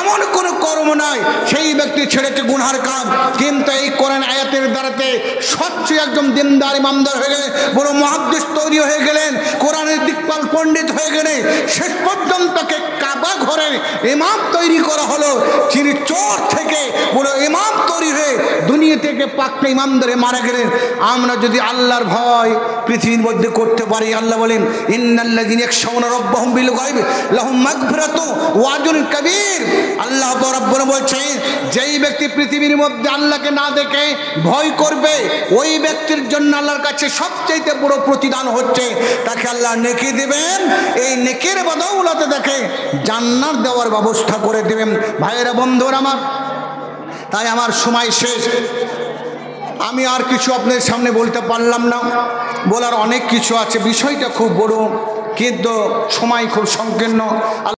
এমন কোন কর্ম নাই সেই ব্যক্তি ছেড়েছে গুনার কাজ, কিন্তু এই কোরআন আয়াতের দ্বারাতে স্বচ্ছ একজন দিনদার ইমানদার হয়ে গেলেন, বড় মুহাদ্দিস তৈরি হয়ে গেলেন, কোরআনের দিকপাল পণ্ডিত হয়ে গেলেন। শেষ পর্যন্ত কাবা ঘরের ইমাম তৈরি করা হলো। যিনি চোর থেকে বড় ইমাম তৈরি হয়ে দুনিয়া থেকে পাক্কা ইমানদারে মারা গেলেন। আমরা যদি আল্লাহর ভয় পৃথিবীর মধ্যে করতে পারি, আল্লাহ বলেন ইন্নাল্লাযীনা ইয়াখশাউনা রাব্বাহুম বিল গায়ব লাহুম মাগফিরাতুন ওয়া আজরুন কাবীর। আল্লাহ রাব্বুল বলছেন, যেই ব্যক্তি পৃথিবীর মধ্যে আল্লাহকে না দেখে ভয় করবে, ওই ব্যক্তির জন্য আল্লাহর কাছে সবচেয়ে বড় প্রতিদান হচ্ছে তাকে আল্লাহ নেকি দিবেন। এই নেকির বদৌলতে দেখে জান্নাত দেওয়ার ব্যবস্থা করে দিবেন। ভাইয়েরা, বন্ধুরা আমার, তাই আমার সময় শেষ। আমি আর কিছু আপনাদের সামনে বলতে পারলাম না, বলার অনেক কিছু আছে। বিষয়টা খুব বড়, কিন্তু সময় খুব সংকীর্ণ।